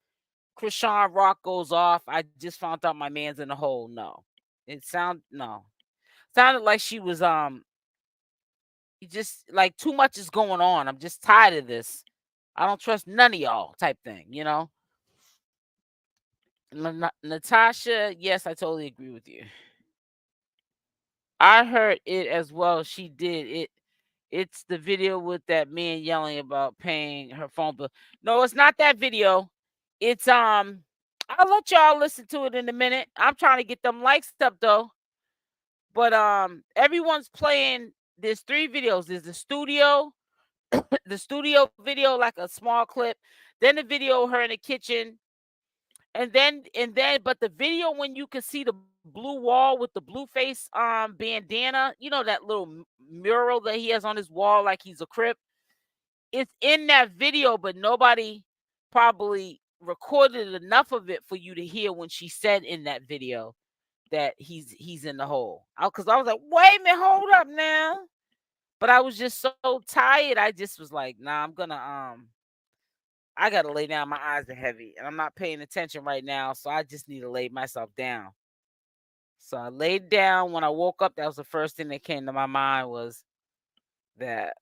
A: Chrisean Rock goes off. I just found out my man's in the hole. No, it sound no. Sounded like she was you just like too much is going on. I'm just tired of this. I don't trust none of y'all type thing, you know? Natasha, yes, I totally agree with you. I heard it as well. She did it. It's the video with that man yelling about paying her phone bill. No, it's not that video. It's I'll let y'all listen to it in a minute. I'm trying to get them likes up though. But everyone's playing. There's 3 videos. There's the studio, the studio video, like a small clip, then the video of her in the kitchen, and then but the video when you can see the blue wall with the Blueface bandana, you know, that little mural that he has on his wall like he's a crip. It's in that video, but nobody probably recorded enough of it for you to hear when she said in that video that he's in the hole. Because I was like, wait a minute, hold up now. But I was just so tired. I just was like, nah, I gotta lay down. My eyes are heavy, and I'm not paying attention right now, so I just need to lay myself down. So I laid down. When I woke up, that was the first thing that came to my mind was that,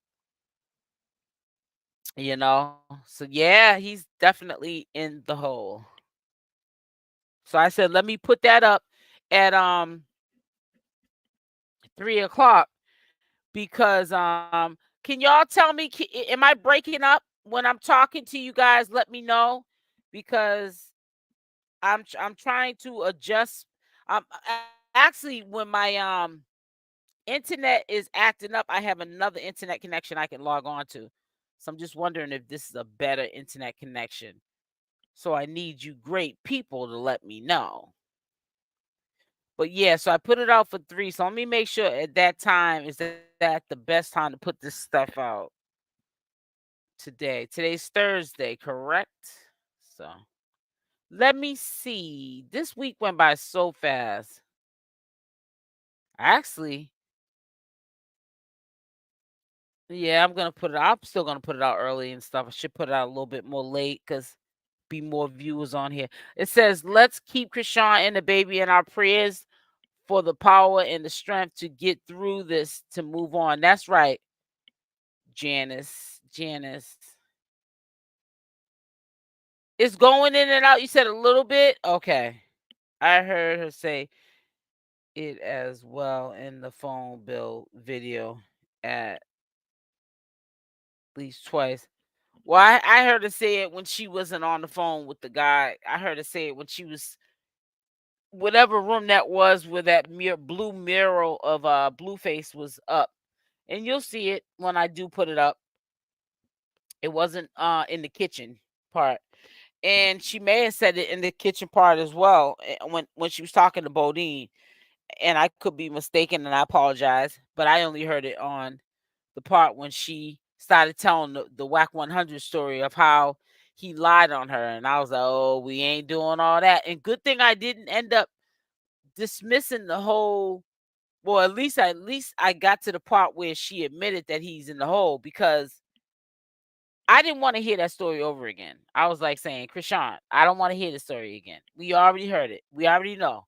A: you know. So yeah, he's definitely in the hole. So I said, let me put that up at 3 o'clock because can y'all tell me? Am I breaking up when I'm talking to you guys? Let me know because I'm trying to adjust. Actually, when my internet is acting up, I have another internet connection I can log on to. So I'm just wondering if this is a better internet connection. So I need you great people to let me know. But yeah, so I put it out for 3. So let me make sure at that time is that the best time to put this stuff out today. Today's Thursday, correct? So let me see. This week went by so fast. Actually, yeah, I'm still gonna put it out early and stuff. I should put it out a little bit more late because be more viewers on here. It says, let's keep Chrisean and the baby in our prayers for the power and the strength to get through this to move on. That's right, Janice. Janice. It's going in and out. You said a little bit? Okay. I heard her say it as well in the phone bill video at least twice. Well, I heard her say it when she wasn't on the phone with the guy. I heard her say it when she was whatever room that was where that blue mural of Blueface was up. And you'll see it when I do put it up. It wasn't in the kitchen part. And she may have said it in the kitchen part as well when she was talking to Bodine. And I could be mistaken and I apologize, but I only heard it on the part when she started telling the Wack 100 story of how he lied on her. And I was like, oh, we ain't doing all that. And good thing I didn't end up dismissing the whole. Well, at least I got to the part where she admitted that he's in the hole because I didn't want to hear that story over again. I was like saying, Chrisean, I don't want to hear the story again. We already heard it. We already know.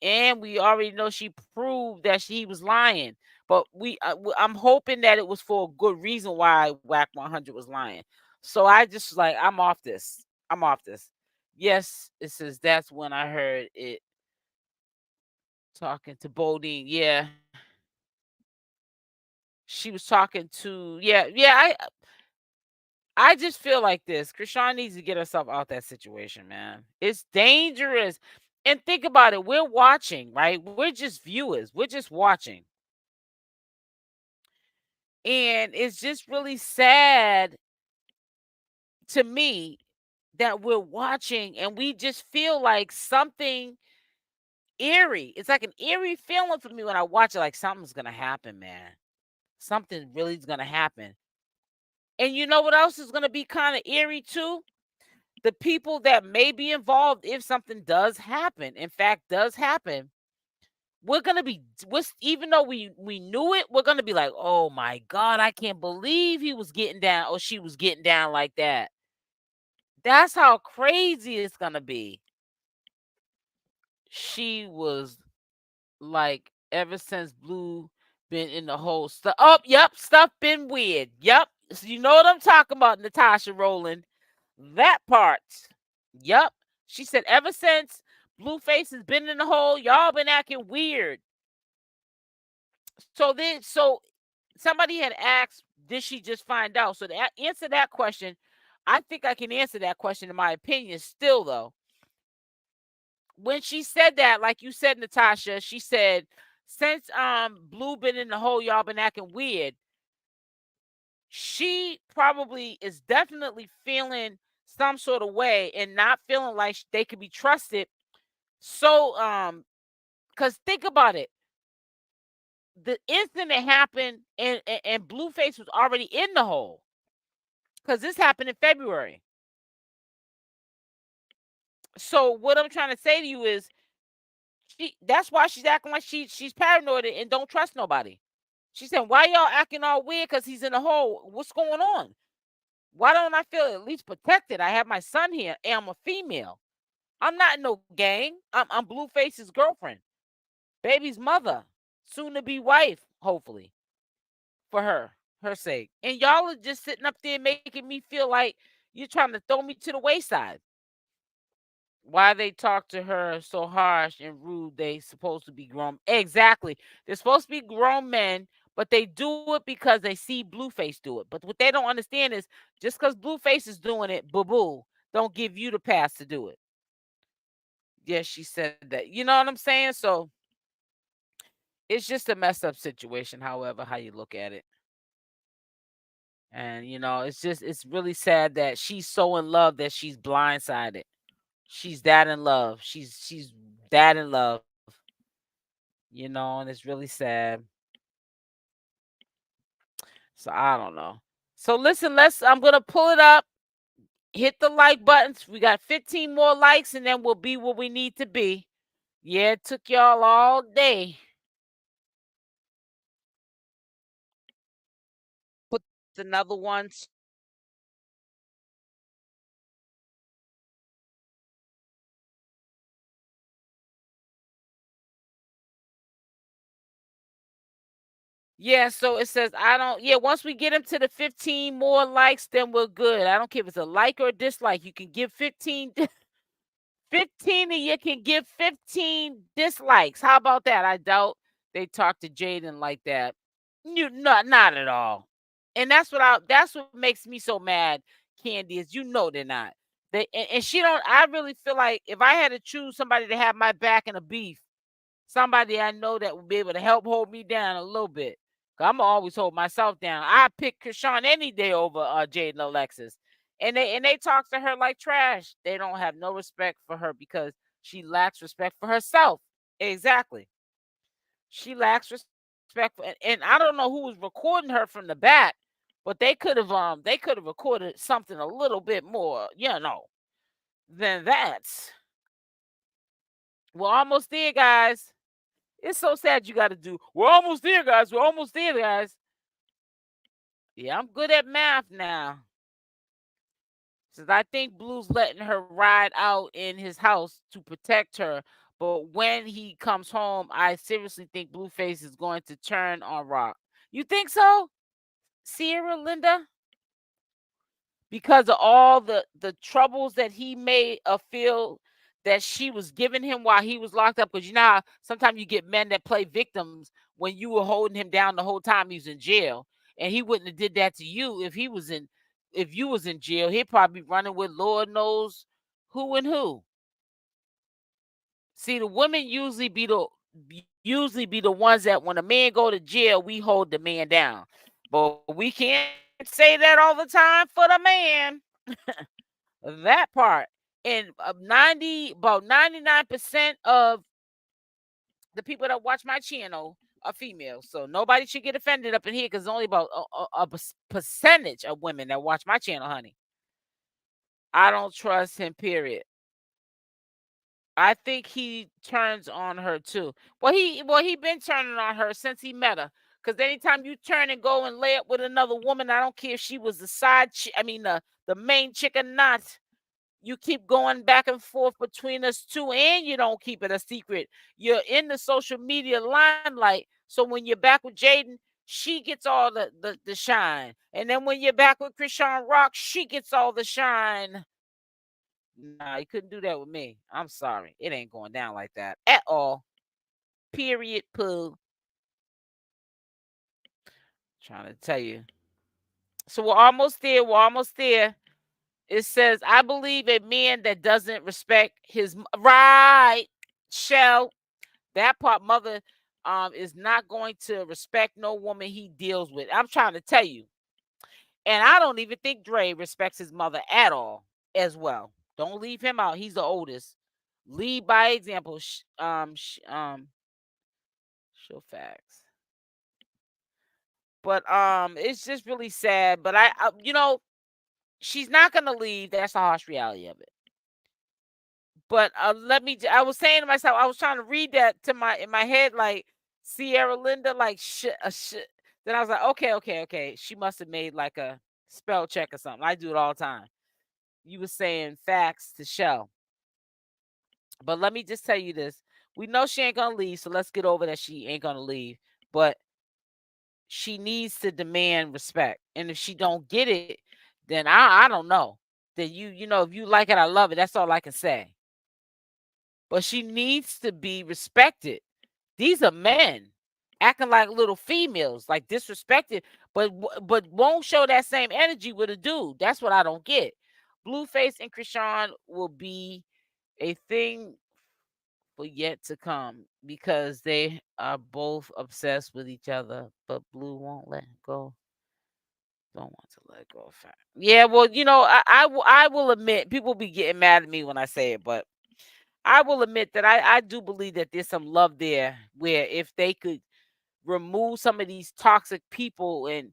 A: And we already know she proved that she was lying. But I'm hoping that it was for a good reason why Wack 100 was lying. So I just was like, I'm off this. I'm off this. Yes, it says that's when I heard it talking to Bodine. Yeah, she was talking to. Yeah. I just feel like this. Chrisean needs to get herself out that situation, man. It's dangerous. And think about it. We're watching, right? We're just viewers. We're just watching. And it's just really sad to me that we're watching and we just feel like something eerie. It's like an eerie feeling for me when I watch it, like something's going to happen, man. Something really is going to happen. And you know what else is going to be kind of eerie too? The people that may be involved if something does happen, in fact, does happen, we're gonna be even though we knew it, we're gonna be like, oh my God, I can't believe he was getting down or she was getting down like that. That's how crazy it's gonna be. She was like, ever since Blue been in the whole stuff. Oh, yep, stuff been weird. Yep. So you know what I'm talking about, Natasha Rowland. That part. Yep. She said ever since Blueface has been in the hole, y'all been acting weird. So somebody had asked, did she just find out? So to answer that question, I think I can answer that question in my opinion still though. When she said that, like you said, Natasha, she said, since Blue been in the hole, y'all been acting weird. She probably is definitely feeling some sort of way and not feeling like they could be trusted. So because think about it. The incident happened and Blueface was already in the hole. Because this happened in February. So what I'm trying to say to you is that's why she's acting like she's paranoid and don't trust nobody. She said, why y'all acting all weird because he's in the hole? What's going on? Why don't I feel at least protected? I have my son here and I'm a female. I'm not in no gang. I'm Blueface's girlfriend, baby's mother, soon to be wife, hopefully, for her sake. And y'all are just sitting up there making me feel like you're trying to throw me to the wayside. Why they talk to her so harsh and rude? They supposed to be grown. Exactly. They're supposed to be grown men, but they do it because they see Blueface do it. But what they don't understand is just because Blueface is doing it, boo-boo, don't give you the pass to do it. Yes, she said that. You know what I'm saying? So it's just a messed up situation, however, how you look at it. And it's really sad that she's so in love that she's blindsided. She's that in love. She's that in love. And it's really sad. So I don't know. So listen, I'm gonna pull it up. Hit the like buttons. We got 15 more likes, and then we'll be where we need to be. Yeah, it took y'all all day. Put another one. Yeah, so it says I don't. Yeah, once we get him to the 15 more likes, then we're good. I don't care if it's a like or a dislike. You can give 15 15 and you can give 15 dislikes. How about that? I doubt they talk to Jaidyn like that. You not at all. And that's what makes me so mad, Candy, is they're not. And she don't I really feel like if I had to choose somebody to have my back in a beef, somebody I know that would be able to help hold me down a little bit. Cause I'm always hold myself down. I pick Chrisean any day over Jaidyn Alexis. And they talk to her like trash. They don't have no respect for her because she lacks respect for herself. Exactly. She lacks respect for, and I don't know who was recording her from the back, but they could have recorded something a little bit more, than that. We're almost there, guys. It's so sad you got to do. We're almost there, guys. We're almost there, guys. Yeah, I'm good at math now. Says I think Blue's letting her ride out in his house to protect her, but when he comes home, I seriously think Blueface is going to turn on Rock. You think so, Sierra Linda? Because of all the troubles that he made feel that she was giving him while he was locked up. Because sometimes you get men that play victims when you were holding him down the whole time he was in jail, and he wouldn't have did that to you if you was in jail. He'd probably be running with Lord knows who and who. See, the women usually be the ones that when a man go to jail, we hold the man down. But we can't say that all the time for the man. That part. And about 99% of the people that watch my channel are female. So nobody should get offended up in here because only about a percentage of women that watch my channel, honey. I don't trust him, period. I think he turns on her too. Well he been turning on her since he met her. Cause anytime you turn and go and lay up with another woman, I don't care if she was the the main chick or not. You keep going back and forth between us two, and you don't keep it a secret. You're in the social media limelight. So when you're back with Jaidyn, she gets all the shine. And then when you're back with Chrisean Rock, she gets all the shine. Nah, you couldn't do that with me. I'm sorry. It ain't going down like that at all. Period. Pooh. Trying to tell you. So we're almost there. We're almost there. It says, I believe a man that doesn't respect his right shall. That part, mother, is not going to respect no woman he deals with. I'm trying to tell you. And I don't even think Dre respects his mother at all as well. Don't leave him out. He's the oldest. Lead by example. Show facts. But it's just really sad. But she's not gonna leave. That's the harsh reality of it. But I was saying to myself, I was trying to read that in my head, like Sierra Linda, like shit. Then I was like, okay. She must have made like a spell check or something. I do it all the time. You were saying facts to show. But let me just tell you this. We know she ain't gonna leave, so let's get over that she ain't gonna leave. But she needs to demand respect. And if she don't get it, then I don't know. Then if you like it, I love it. That's all I can say. But she needs to be respected. These are men acting like little females, like disrespected, but won't show that same energy with a dude. That's what I don't get. Blueface and Chrisean will be a thing for yet to come because they are both obsessed with each other, but Blue won't let go. Don't want to let go of fact. Yeah, well, I will admit people be getting mad at me when I say it, but I will admit that I do believe that there's some love there where if they could remove some of these toxic people and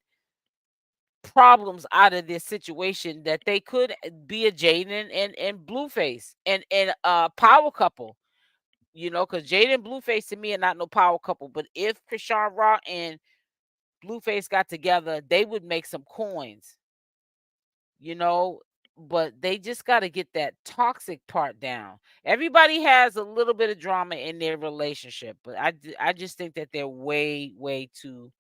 A: problems out of this situation, that they could be a Jaidyn and Blueface and power couple. Because Jaidyn and Blueface to me are not no power couple. But if Chrisean Rock and Blueface got together, they would make some coins. you know, but they just got to get that toxic part down. Everybody has a little bit of drama in their relationship, but I just think that they're way too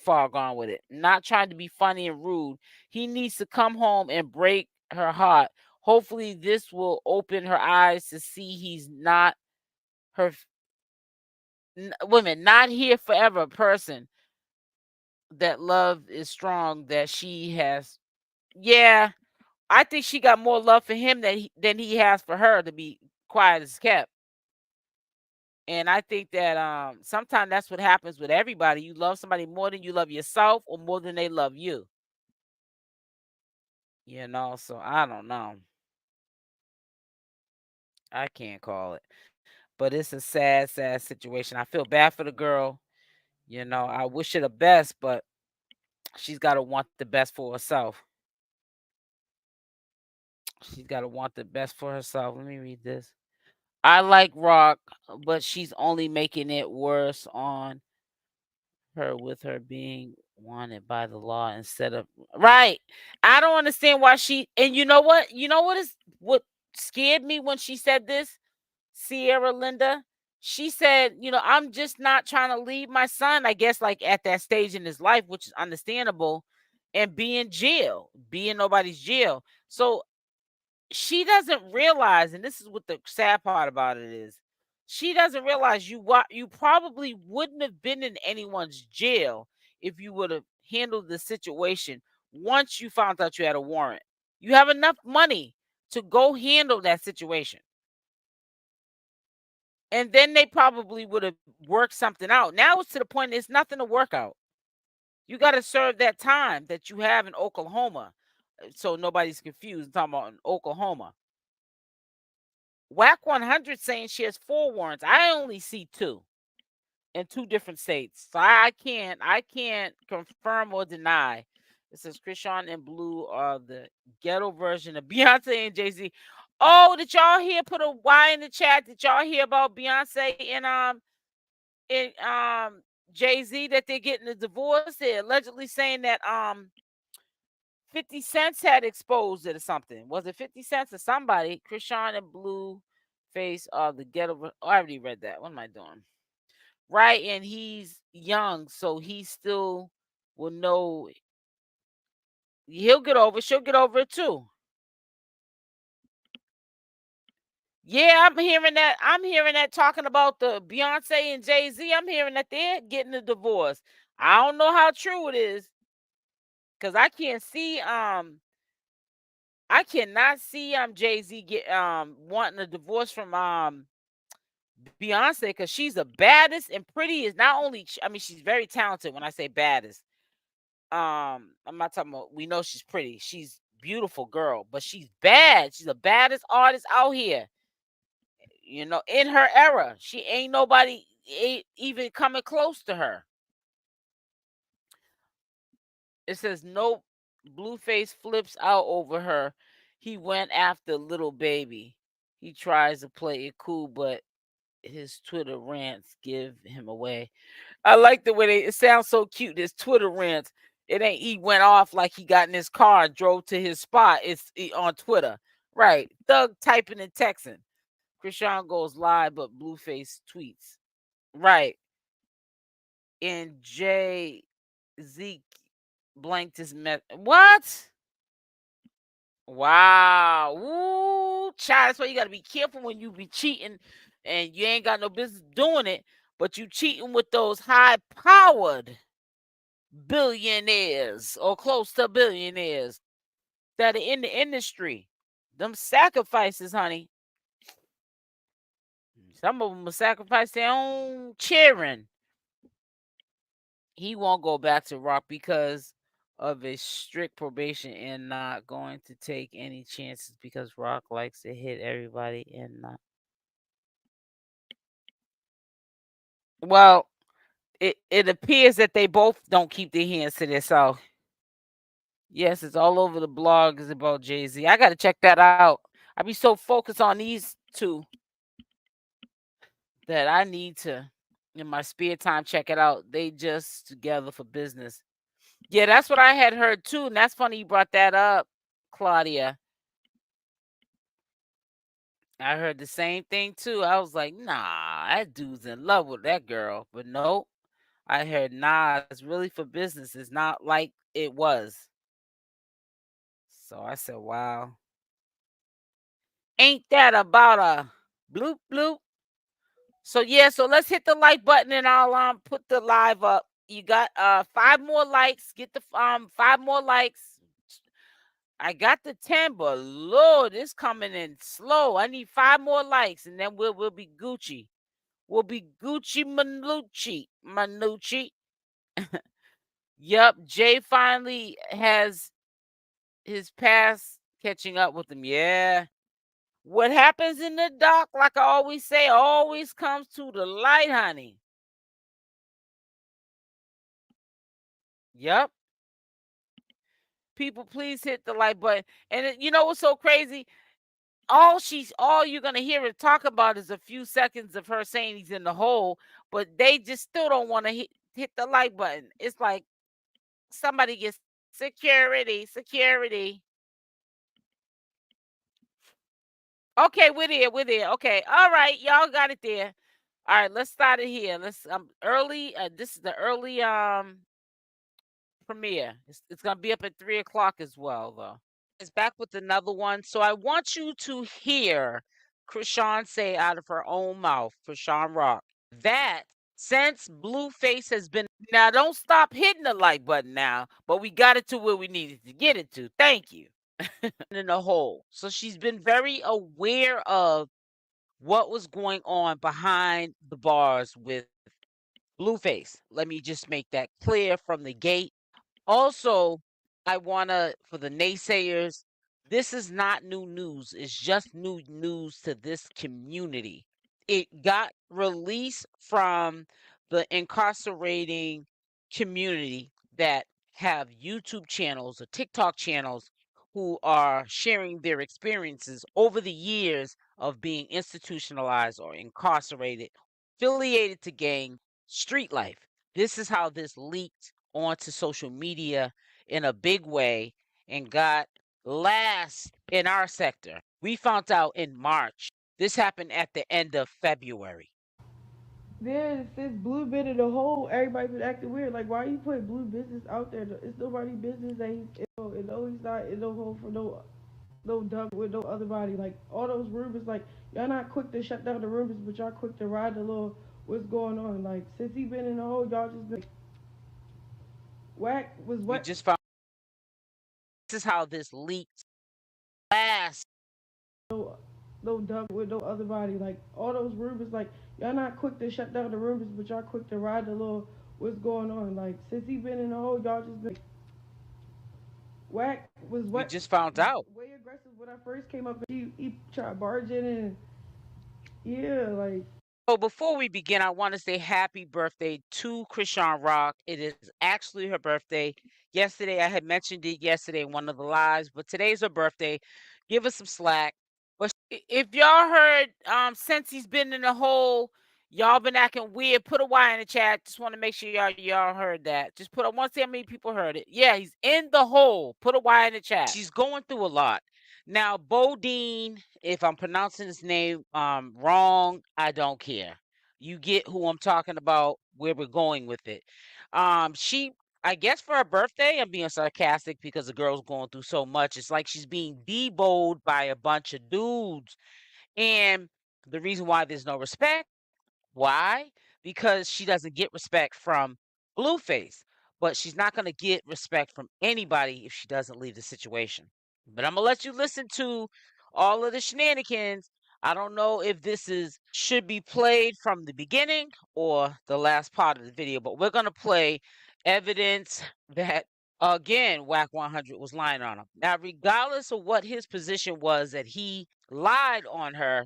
A: far gone with it. Not trying to be funny and rude. He needs to come home and break her heart. Hopefully, this will open her eyes to see he's not her women, not here forever person. That love is strong. That she has, yeah. I think she got more love for him than he has for her, to be quiet as kept. And I think that sometimes that's what happens with everybody. You love somebody more than you love yourself, or more than they love you. So I don't know. I can't call it. But it's a sad situation. I feel bad for the girl. I wish her the best, but she's got to want the best for herself. She's got to want the best for herself. Let me read this. I like Rock, but she's only making it worse on her with her being wanted by the law instead of right. I don't understand why she, and you know what? What scared me when she said this, Sierra Linda? She said, I'm just not trying to leave my son, I guess, like at that stage in his life, which is understandable, and be in jail, be in nobody's jail. So she doesn't realize, and this is what the sad part about it is, she doesn't realize you probably wouldn't have been in anyone's jail if you would have handled the situation once you found out you had a warrant. You have enough money to go handle that situation. And then they probably would have worked something out. Now it's to the point it's nothing to work out. You got to serve that time that you have in Oklahoma. So nobody's confused. I'm talking about in Oklahoma. Wack 100 saying she has 4 warrants. I only see 2 in 2 different states. So I can't confirm or deny. It says Chrisean and Blue are the ghetto version of Beyonce and Jay-Z. Oh, did y'all hear? Put a Y in the chat. Did y'all hear about Beyonce and Jay-Z that they're getting a divorce? They're allegedly saying that 50 Cents had exposed it or something. Was it 50 Cents or somebody? Chrisean and Blueface the ghetto. Oh, I already read that. What am I doing? Right, and he's young, so he still will know. He'll get over. She'll get over it too. Yeah, I'm hearing that. I'm hearing that talking about the Beyonce and Jay-Z. I'm hearing that they're getting a divorce. I don't know how true it is because I cannot see Jay-Z get wanting a divorce from Beyonce because she's the baddest and prettiest. Not only I mean she's very talented when I say baddest. I'm not talking about we know she's pretty. She's beautiful girl, but she's bad. She's the baddest artist out here. You know, in her era, she ain't nobody even coming close to her. It says no. Blueface flips out over her. He went after little baby. He tries to play it cool, but his Twitter rants give him away. I like the way it sounds so cute. This Twitter rants. It ain't he went off like he got in his car and drove to his spot. It's on Twitter. Right. Thug typing and texting. Chrisean goes live, but Blueface tweets. Right. And Jay Zeke blanked his what? Wow. Ooh, child. That's why you gotta be careful when you be cheating and you ain't got no business doing it, but you cheating with those high powered billionaires or close to billionaires that are in the industry. Them sacrifices, honey. Some of them will sacrifice their own cheering. He won't go back to rock because of a strict probation and not going to take any chances because rock likes to hit everybody and not. Well, it appears that they both don't keep their hands to themselves. Yes, it's all over the blogs about Jay-Z. I got to check that out. I be so focused on these two that I need to, in my spare time, check it out. They just together for business. Yeah, that's what I had heard too. And that's funny you brought that up, Claudia. I heard the same thing too. I was like, nah, that dude's in love with that girl. But nope. I heard, nah, it's really for business. It's not like it was. So I said, wow. Ain't that about a bloop bloop? So yeah, so let's hit the like button and I'll put the live up. You got 5 more likes. Get the 5 more likes. I got the 10, but Lord, it's coming in slow. I need 5 more likes and then we'll be Gucci. We'll be Gucci Manucci. Yup, Jay finally has his past catching up with him. Yeah. What happens in the dark, like I always say, always comes to the light, honey. Yup. People, please hit the like button. And you know what's so crazy? All you're gonna hear her talk about is a few seconds of her saying he's in the hole, but they just still don't want to hit the like button. It's like somebody gets security. Okay, we're there. We're there. Okay. All right. Y'all got it there. All right, let's start it here. Let's early. This is the early premiere. It's gonna be up at 3 o'clock as well, though. It's back with another one. So I want you to hear Chrisean say out of her own mouth, Chrisean Rock, that since Blueface has been now, don't stop hitting the like button now, but we got it to where we needed to get it to. Thank you. In a hole. So she's been very aware of what was going on behind the bars with Blueface. Let me just make that clear from the gate. Also, I want to, for the naysayers, this is not new news. It's just new news to this community. It got released from the incarcerating community that have YouTube channels or TikTok channels who are sharing their experiences over the years of being institutionalized or incarcerated, affiliated to gang, street life. This is how this leaked onto social media in a big way and got last in our sector. We found out in March. This happened at the end of February.
B: Then since Blue been in the hole, everybody been acting weird. Like, why you put Blue business out there? It's nobody business that he's he's not in no hole for no dump with no other body. Like all those rumors, like y'all not quick to shut down the rumors, but y'all quick to ride the little what's going on. Like since he been in the hole, y'all just been Wack was
A: We
B: what
A: just found this is how this leaked last.
B: no dump with no other body. Like all those rumors, like y'all not quick to shut down the rumors, but y'all quick to ride the little what's going on. Like since he been in the hole, y'all just been Wack was
A: We
B: what
A: just found out.
B: way aggressive when I first came up. He tried barging and yeah, like
A: So before we begin, I want to say happy birthday to Chrisean Rock. It is actually her birthday. Yesterday, I had mentioned it yesterday in one of the lives, but today's her birthday. Give us some slack. But if y'all heard, since he's been in the hole, y'all been acting weird. Put a Y in the chat. Just want to make sure y'all heard that. Just put. I want to see how many people heard it. Yeah, he's in the hole. Put a Y in the chat. She's going through a lot. Now, Bodine, if I'm pronouncing his name wrong, I don't care. You get who I'm talking about, where we're going with it. She, I guess for her birthday, I'm being sarcastic because the girl's going through so much. It's like she's being deboed by a bunch of dudes. And the reason why there's no respect, why? Because she doesn't get respect from Blueface, but she's not going to get respect from anybody if she doesn't leave the situation. But I'm gonna let you listen to all of the shenanigans. I don't know if this is should be played from the beginning or the last part of the video, but we're gonna play evidence that again Wack 100 was lying on him. Now, regardless of what his position was, that he lied on her,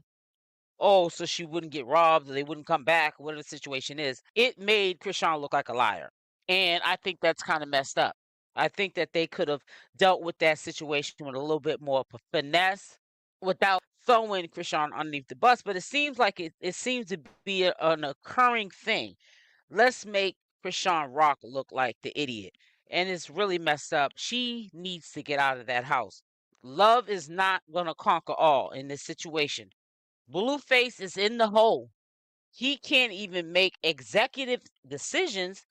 A: oh, so she wouldn't get robbed or they wouldn't come back, whatever the situation is, it made Chrisean look like a liar. And I think that's kind of messed up. I think that they could have dealt with that situation with a little bit more finesse without throwing Chrisean underneath the bus. But it seems like it seems to be an occurring thing. Let's make Chrisean Rock look like the idiot. And it's really messed up. She needs to get out of that house. Love is not going to conquer all in this situation. Blueface is in the hole. He can't even make executive decisions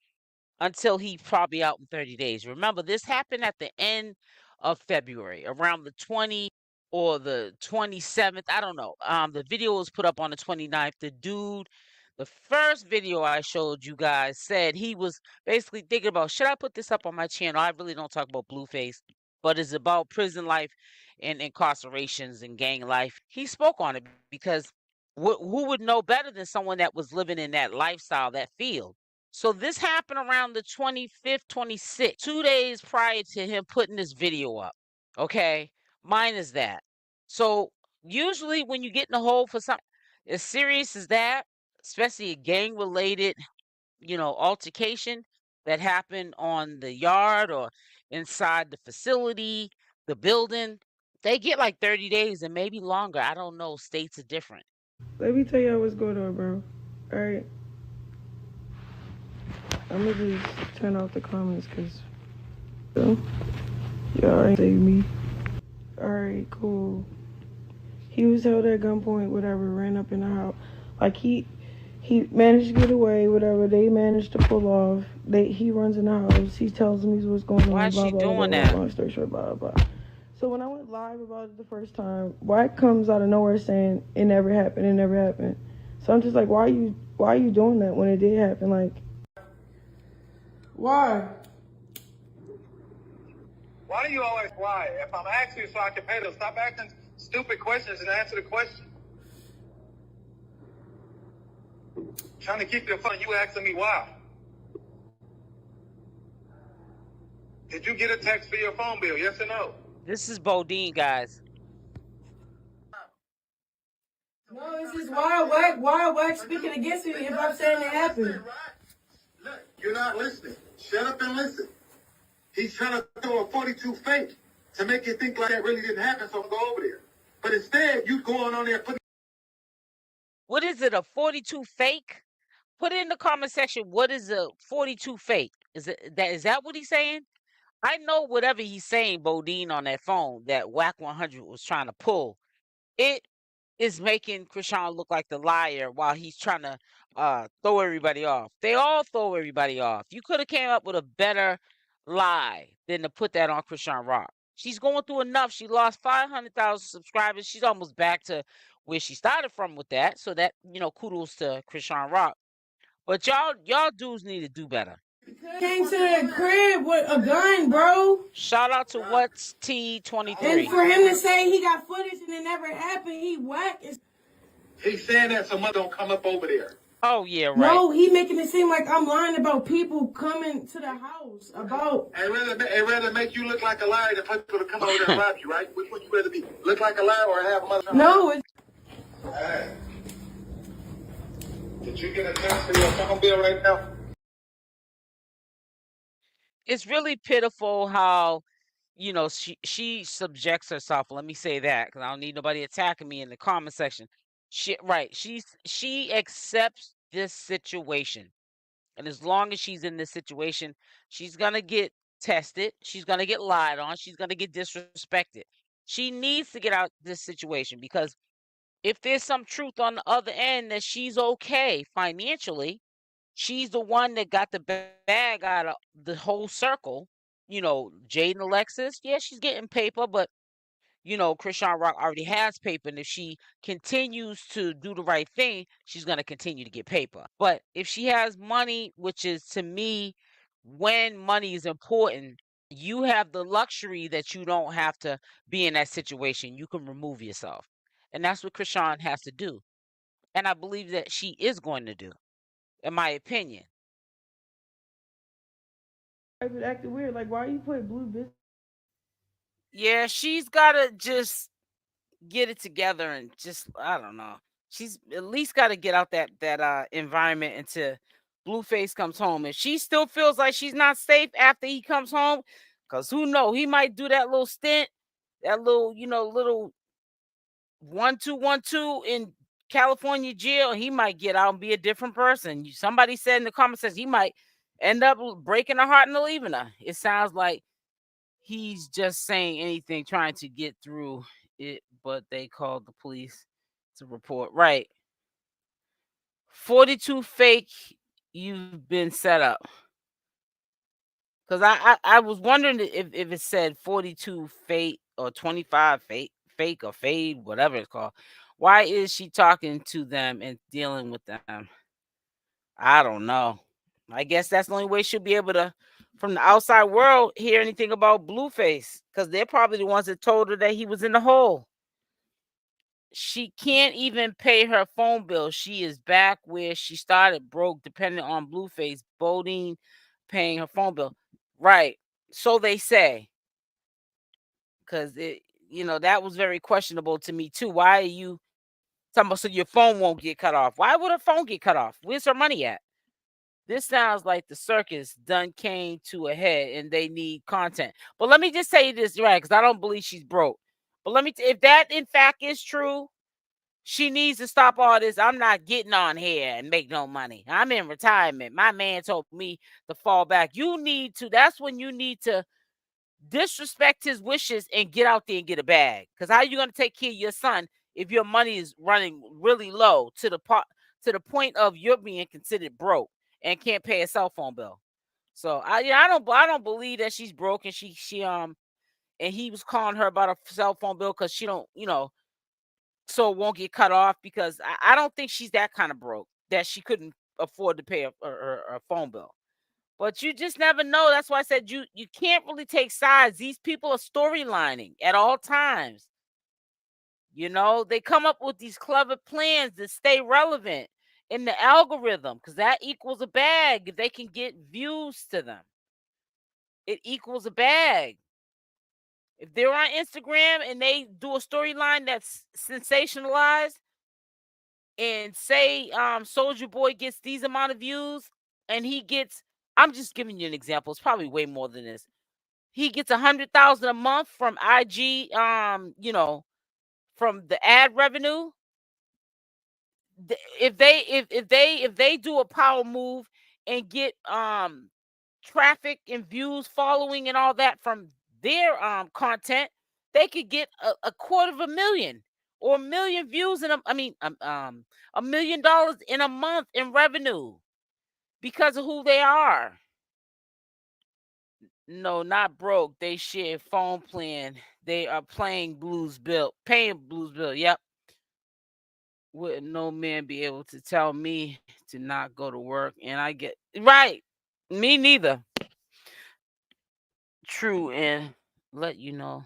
A: until he's probably out in 30 days. Remember, this happened at the end of February, around the 20 or the 27th. I don't know. The video was put up on the 29th. The dude, the first video I showed you guys said he was basically thinking about, should I put this up on my channel? I really don't talk about Blueface, but it's about prison life and incarcerations and gang life. He spoke on it because who would know better than someone that was living in that lifestyle, that field? So this happened around the 25th, 26th, 2 days prior to him putting this video up. Okay, mine is that. So usually when you get in the hole for something as serious as that, especially a gang-related, altercation that happened on the yard or inside the facility, the building, they get like 30 days and maybe longer. I don't know. States are different.
B: let me tell y'all what's going on, bro. Alright. I'm gonna just turn off the comments because y'all ain't save me. Alright, cool. He was held at gunpoint, whatever, ran up in the house. Like he managed to get away, whatever. They managed to pull off. He runs in the house. He tells me what's going on.
A: Why is she doing
B: blah,
A: that?
B: long story short, blah blah blah. So when I went live about it the first time, Wack comes out of nowhere saying it never happened. It never happened. So I'm just like, why are you doing that when it did happen? Like, why?
C: Why do you always lie? If I'm asking you so I can pay them, stop asking stupid questions and answer the question. Trying to keep your fun, you asking me why. Did you get a text for your phone bill? Yes or no?
A: This is Bodine, guys.
B: No, it's just why Wack speaking against me if I'm saying it happened.
C: Look, you're not listening. Shut up and listen. He's trying to throw a 42 fake. to make you think like that really didn't happen, so go over there. But instead, you going on there putting.
A: What is it, a 42 fake? Put it in the comment section. What is a 42 fake? Is that what he's saying? I know whatever he's saying, Bodine, on that phone that Wack 100 was trying to pull. It is making Chrisean look like the liar while he's trying to throw everybody off. They all throw everybody off. You could have came up with a better lie than to put that on Chrisean Rock. She's going through enough. She lost 500,000 subscribers. She's almost back to where she started from with that. So that, kudos to Chrisean Rock. But y'all dudes need to do better.
B: Came to the crib with a gun, bro.
A: Shout out to What's T23.
B: And for him to say he got footage and it never happened, he whack.
C: He's saying that someone don't come up over there.
A: Oh yeah, right.
B: No, he making it seem like I'm lying about people coming to the house. About
C: I'd rather make you look like a liar than people to come over there and rob you, right? Which one you rather be? Look like a liar or have a mother?
B: no, it's
C: Hey. Did you get a chance for your phone bill right now?
A: It's really pitiful how she subjects herself. Let me say that because I don't need nobody attacking me in the comment section. She accepts this situation, and as long as she's in this situation, she's gonna get tested. She's gonna get lied on. She's gonna get disrespected. She needs to get out this situation because if there's some truth on the other end that she's okay financially, she's the one that got the bag out of the whole circle. Jaidyn, Alexis, yeah, she's getting paper, but Chrisean Rock already has paper, and if she continues to do the right thing, she's gonna continue to get paper. But if she has money, which is to me, when money is important, you have the luxury that you don't have to be in that situation. You can remove yourself. And that's what Chrisean has to do. And I believe that she is going to do, in my opinion.
B: acting weird. Like, why are you putting blue business?
A: Yeah, she's gotta just get it together and just I don't know. She's at least got to get out that environment until Blueface comes home. If she still feels like she's not safe after he comes home, because who knows, he might do that little stint, that little 1-2-1-2 in California jail. He might get out and be a different person. Somebody said in the comments says he might end up breaking her heart and leaving her. It sounds like he's just saying anything trying to get through it, but they called the police to report. Right. 42 fake, you've been set up. Because I was wondering if it said 42 fake or 25 fake or fade, whatever it's called. Why is she talking to them and dealing with them? I don't know. I guess that's the only way she'll be able to, from the outside world, hear anything about Blueface, because they're probably the ones that told her that he was in the hole. She can't even pay her phone bill. She is back where she started, broke, dependent on Blueface, Bodine paying her phone bill. Right. So they say. Because that was very questionable to me too. Why are you talking about so your phone won't get cut off? Why would her phone get cut off? Where's her money at? This sounds like the circus done came to a head and they need content. But let me just say this, right? Because I don't believe she's broke. But if that in fact is true, she needs to stop all this. I'm not getting on here and make no money. I'm in retirement. My man told me to fall back. That's when you need to disrespect his wishes and get out there and get a bag. Because how are you going to take care of your son if your money is running really low to the point of you're being considered broke and can't pay a cell phone bill? So I don't believe that she's broke and she and he was calling her about a cell phone bill because she don't so it won't get cut off, because I don't think she's that kind of broke that she couldn't afford to pay a phone bill. But you just never know. That's why I said you can't really take sides. These people are storylining at all times. They come up with these clever plans to stay relevant in the algorithm, because that equals a bag. If they can get views to them, it equals a bag. If they're on Instagram and they do a storyline that's sensationalized and say Soldier Boy gets these amount of views and he gets, I'm just giving you an example, it's probably way more than this. he gets 100,000 a month from IG, from the ad revenue. If they do a power move and get traffic and views, following, and all that from their content, they could get a quarter of a million or a million views in $1 million in a month in revenue because of who they are. No, not broke. They share phone plan. They are paying Blues Bill. Yep. Would no man be able to tell me to not go to work? And I get right. Me neither. True, and let you know.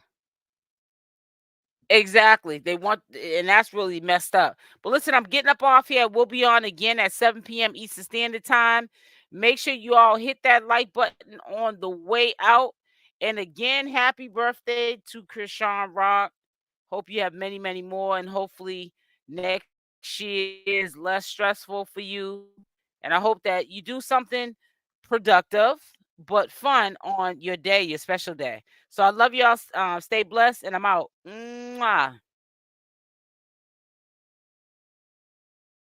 A: Exactly. They want, and that's really messed up. But listen, I'm getting up off here. We'll be on again at 7 p.m. Eastern Standard Time. Make sure you all hit that like button on the way out. And again, happy birthday to Chrisean Rock. Hope you have many, many more, and hopefully next year is less stressful for you. And I hope that you do something productive but fun on your day, your special day. So I love y'all. Stay blessed, and I'm out. Mwah.